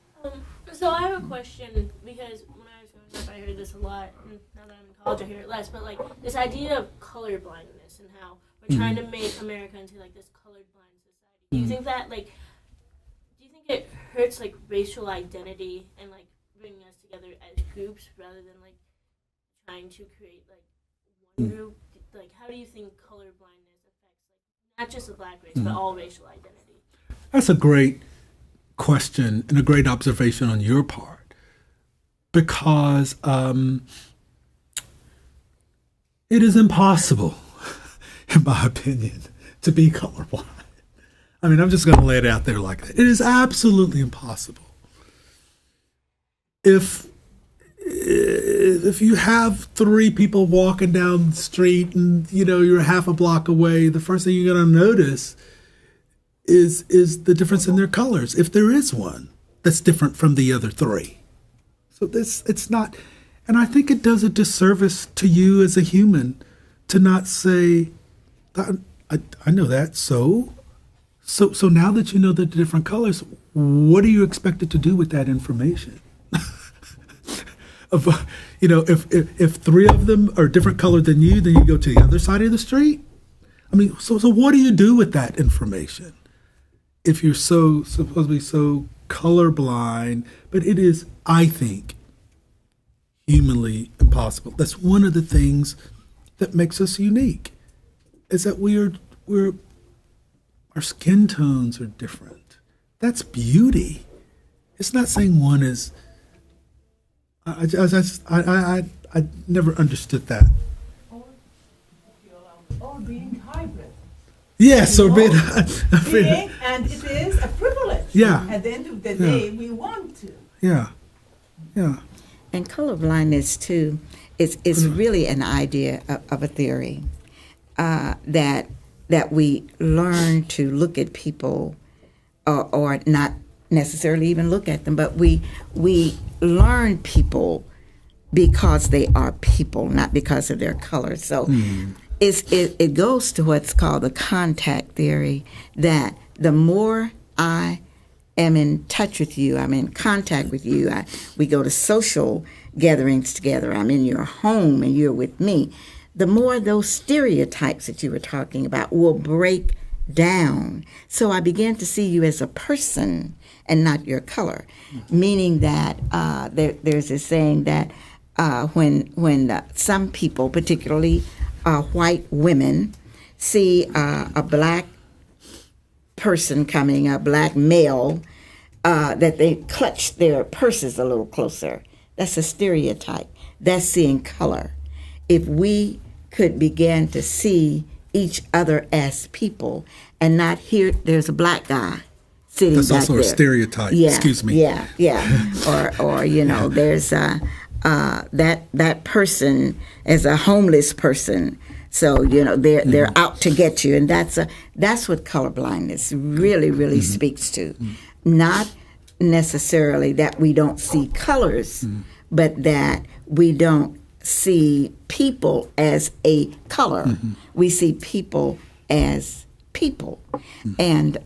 So I have a question, because when I was growing up, I heard this a lot, and now that I'm in college, I hear it less, but like this idea of color blindness and how we're trying to make America into like this colorblind society. Do you think that it hurts like racial identity and like bringing us together as groups rather than like trying to create like one group? Like, how do you think color blindness affects like not just the black race but all racial identity? That's a great question and a great observation on your part, because it is impossible, in my opinion, to be colorblind. I mean, I'm just going to lay it out there like that. It is absolutely impossible. If you have three people walking down the street and you're half a block away, the first thing you're going to notice is the difference in their colors, if there is one that's different from the other three. So it's not, and I think it does a disservice to you as a human to not say, I know that, so now that you know the different colors, what are you expected to do with that information? If three of them are different color than you, then you go to the other side of the street. I mean, so what do you do with that information if you're supposed to be so colorblind? But it is, I think, humanly impossible. That's one of the things that makes us unique, is that our skin tones are different. That's beauty. It's not saying one is. I never understood that. Or being hybrid. Yes, or being, And it is a privilege. Yeah. At the end of the day, we want to. Yeah. And colorblindness, too, is really an idea of a theory that we learn to look at people or not necessarily even look at them, but we learn people because they are people, not because of their color. So it goes to what's called the contact theory, that the more I am in touch with you, I'm in contact with you, we go to social gatherings together, I'm in your home and you're with me, the more those stereotypes that you were talking about will break down. So I began to see you as a person and not your color, meaning that there's this saying that when some people, particularly white women, see a black person coming, a black male, that they clutch their purses a little closer. That's a stereotype. That's seeing color. If we could begin to see each other as people and not hear there's a black guy sitting That's back also there. a stereotype. Yeah, Excuse me. Yeah. or there's that person is a homeless person. So they're out to get you, and that's what colorblindness really speaks to. Not necessarily that we don't see colors, but that we don't see people as a color. We see people as people, and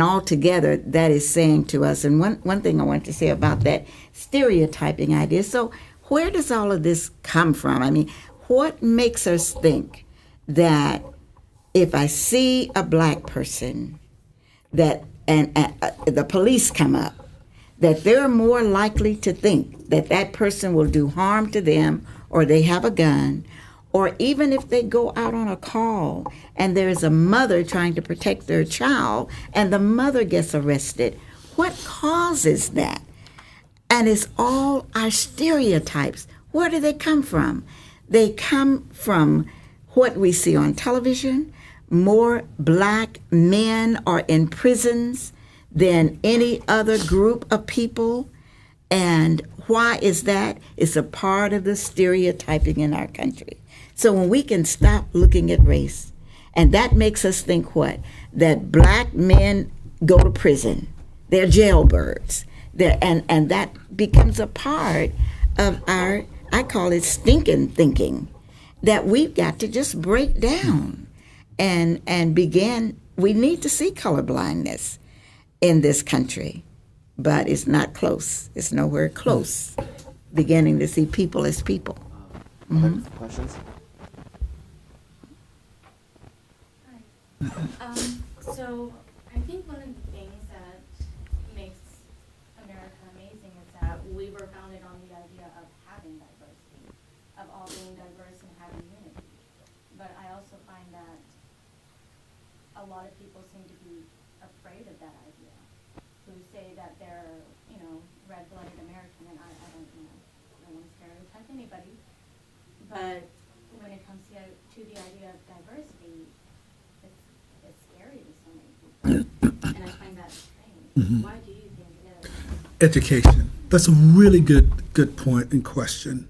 altogether that is saying to us. And one thing I want to say about that stereotyping idea. So where does all of this come from? I mean, what makes us think that if I see a black person, that and the police come up, that they're more likely to think that that person will do harm to them, or they have a gun, or even if they go out on a call and there's a mother trying to protect their child and the mother gets arrested. What causes that? And it's all our stereotypes. Where do they come from? They come from what we see on television. More black men are in prisons than any other group of people. And why is that? It's a part of the stereotyping in our country. So when we can stop looking at race, and that makes us think what? That black men go to prison. They're jailbirds. And that becomes a part of our, I call it stinking thinking, that we've got to just break down and begin. We need to see colorblindness in this country, but it's not close. It's nowhere close. Beginning to see people as people. Other questions? So I think one of the things that makes America amazing is that we were founded on the idea of having diversity, of all being diverse and having unity. But I also find that a lot of people seem to be afraid of that idea, who say that they're, red-blooded American, and I don't want to stereotype anybody. But when it comes to the idea of diversity, it's scary to so many people, and I find that strange. Why do you think it is? Education. That's a really good point and question.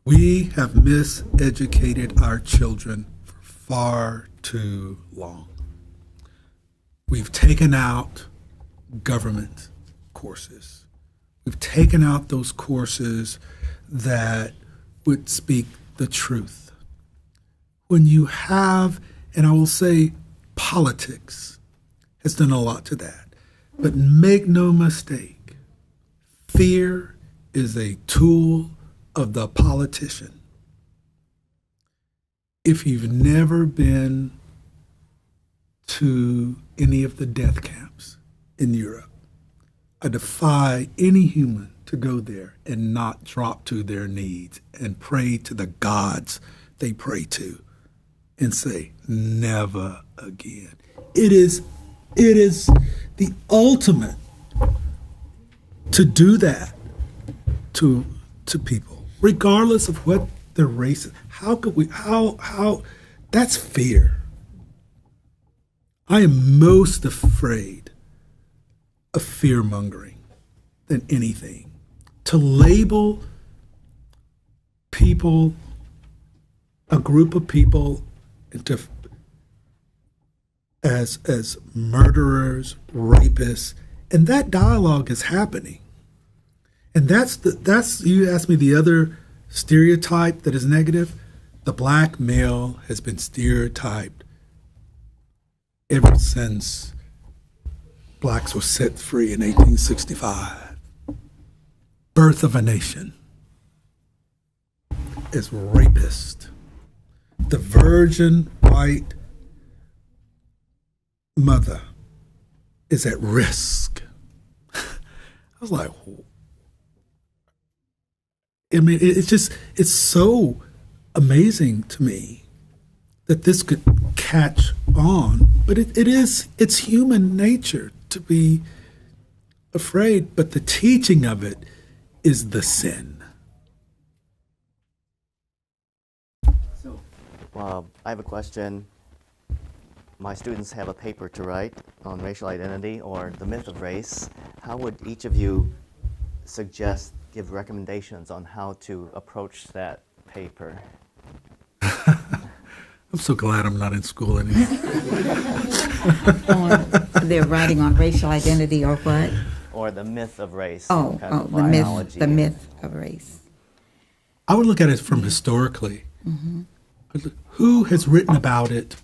We have miseducated our children for far too long. We've taken out government courses. We've taken out those courses that would speak the truth. When you have, and I will say, politics has done a lot to that. But make no mistake, fear is a tool of the politician. If you've never been to any of the death camps in Europe, I defy any human to go there and not drop to their knees and pray to the gods they pray to and say, never again. It is the ultimate to do that to people, regardless of what their race is. How could we, how, that's fear. I am most afraid of fear-mongering than anything. To label people, a group of people, into as murderers, rapists, and that dialogue is happening. And that's you asked me the other stereotype that is negative. The black male has been stereotyped ever since blacks were set free in 1865. Birth of a Nation is rapist. The virgin white mother is at risk. I was like, I mean, it's so amazing to me that this could catch on, but it's human nature to be afraid, but the teaching of it is the sin. So, I have a question. My students have a paper to write on racial identity or the myth of race. How would each of you give recommendations on how to approach that paper? I'm so glad I'm not in school anymore. They're writing on racial identity or what? Or the myth of race. Oh, kind of the myth of race. I would look at it from historically. Who has written about it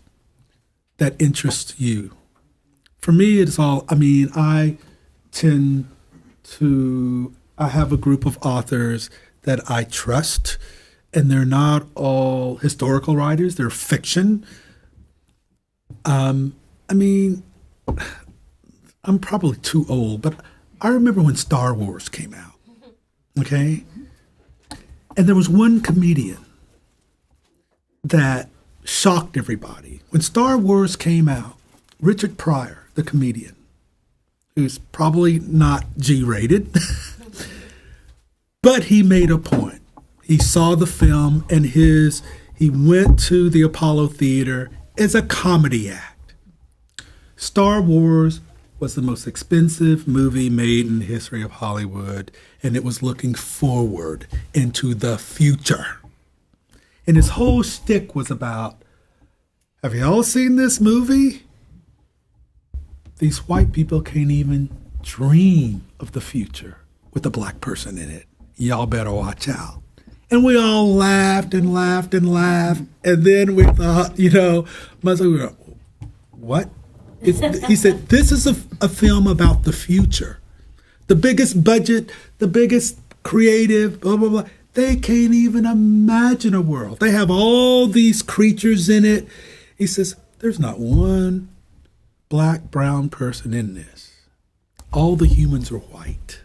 that interests you? For me, it's all, I have a group of authors that I trust, and they're not all historical writers, they're fiction. I'm probably too old, but I remember when Star Wars came out, okay? And there was one comedian that shocked everybody. When Star Wars came out, Richard Pryor, the comedian, who's probably not G-rated, but he made a point. He saw the film and he went to the Apollo Theater as a comedy act. Star Wars was the most expensive movie made in the history of Hollywood, and it was looking forward into the future. And his whole shtick was about, have you all seen this movie? These white people can't even dream of the future with a black person in it. Y'all better watch out. And we all laughed and laughed and laughed. And then we thought, we were, what? He said, this is a film about the future. The biggest budget, the biggest creative, blah, blah, blah. They can't even imagine a world. They have all these creatures in it. He says, there's not one black, brown person in this. All the humans are white.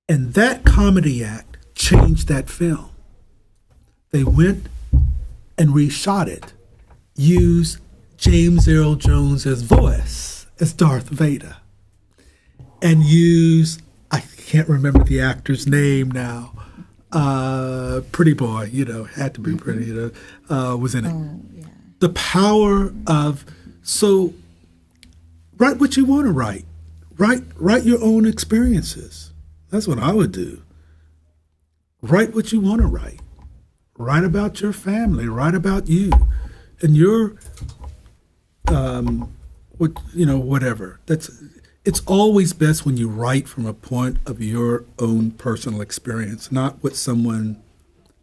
And that comedy act changed that film. They went and reshot it, used James Earl Jones's voice as Darth Vader, and used, I can't remember the actor's name now, Pretty Boy, had to be pretty, was in it. Oh, yeah. The power of, so write what you want to write. Write your own experiences. That's what I would do. Write what you want to write. Write about your family. Write about you and your, whatever. It's always best when you write from a point of your own personal experience, not what someone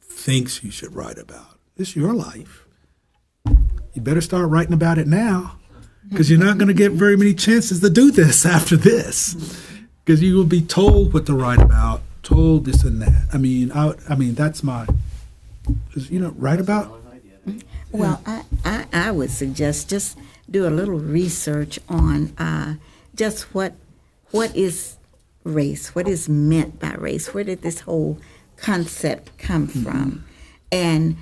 thinks you should write about. It's your life. You better start writing about it now, because you're not going to get very many chances to do this after this, because you will be told what to write about, told this and that. I mean, that's my, write about. Well, I would suggest just do a little research on just what is race, what is meant by race, where did this whole concept come from, and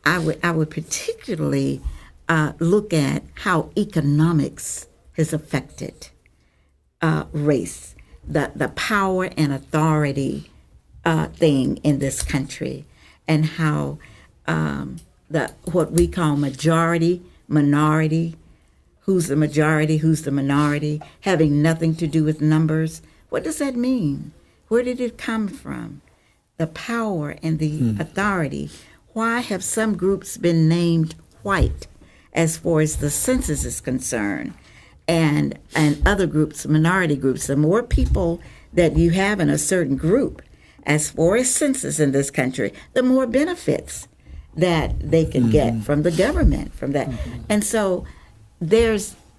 I would particularly look at how economics has affected race, the power and authority thing in this country, and how what we call majority, minority, who's the majority, who's the minority, having nothing to do with numbers. What does that mean? Where did it come from? The power and the authority. Why have some groups been named white as far as the census is concerned, and other groups, minority groups? The more people that you have in a certain group, as far as census in this country, the more benefits that they can get from the government, from that. And so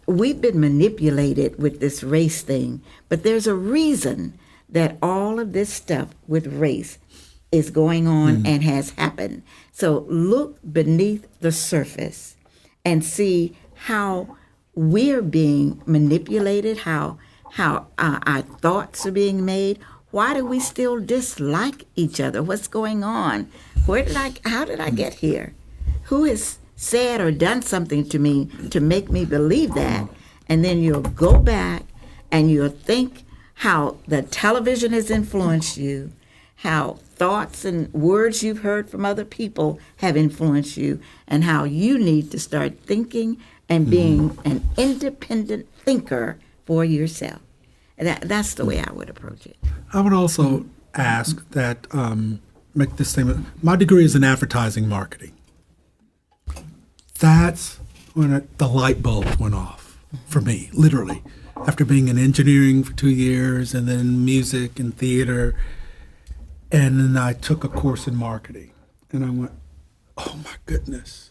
we've been manipulated with this race thing, but there's a reason that all of this stuff with race is going on and has happened. So look beneath the surface and see how we're being manipulated, how our thoughts are being made. Why do we still dislike each other? What's going on? How did I get here? Who has said or done something to me to make me believe that? And then you'll go back and you'll think how the television has influenced you, how thoughts and words you've heard from other people have influenced you, and how you need to start thinking and being an independent thinker for yourself. That's the way I would approach it. I would also ask that, make this statement. My degree is in advertising marketing. That's when the light bulb went off for me, literally. After being in engineering for 2 years and then music and theater, and then I took a course in marketing. And I went, oh my goodness.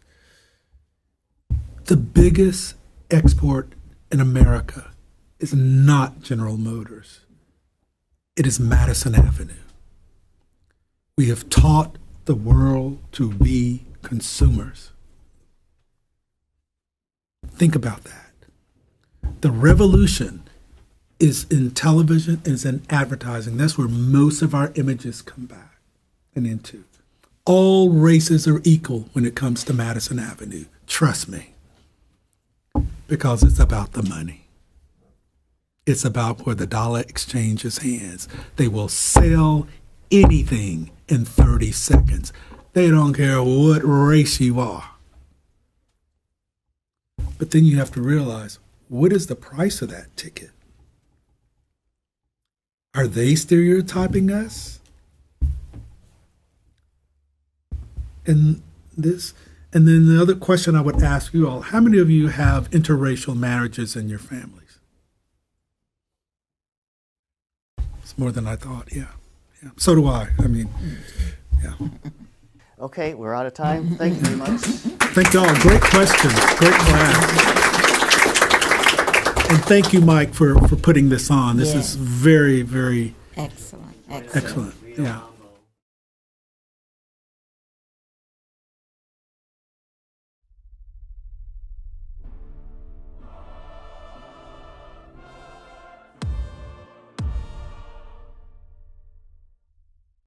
The biggest export in America is not General Motors. It is Madison Avenue. We have taught the world to be consumers. Think about that. The revolution is in television, is in advertising. That's where most of our images come back and into. All races are equal when it comes to Madison Avenue. Trust me. Because it's about the money. It's about where the dollar exchanges hands. They will sell anything in 30 seconds. They don't care what race you are. But then you have to realize, what is the price of that ticket? Are they stereotyping us? And then the other question I would ask you all, how many of you have interracial marriages in your families? It's more than I thought, yeah. So do I. I mean, yeah. Okay, we're out of time. Thank you very much. Thank y'all. Great questions. Great class. And thank you, Mike, for putting this on. This is Yes. very, very Excellent. excellent. Yeah.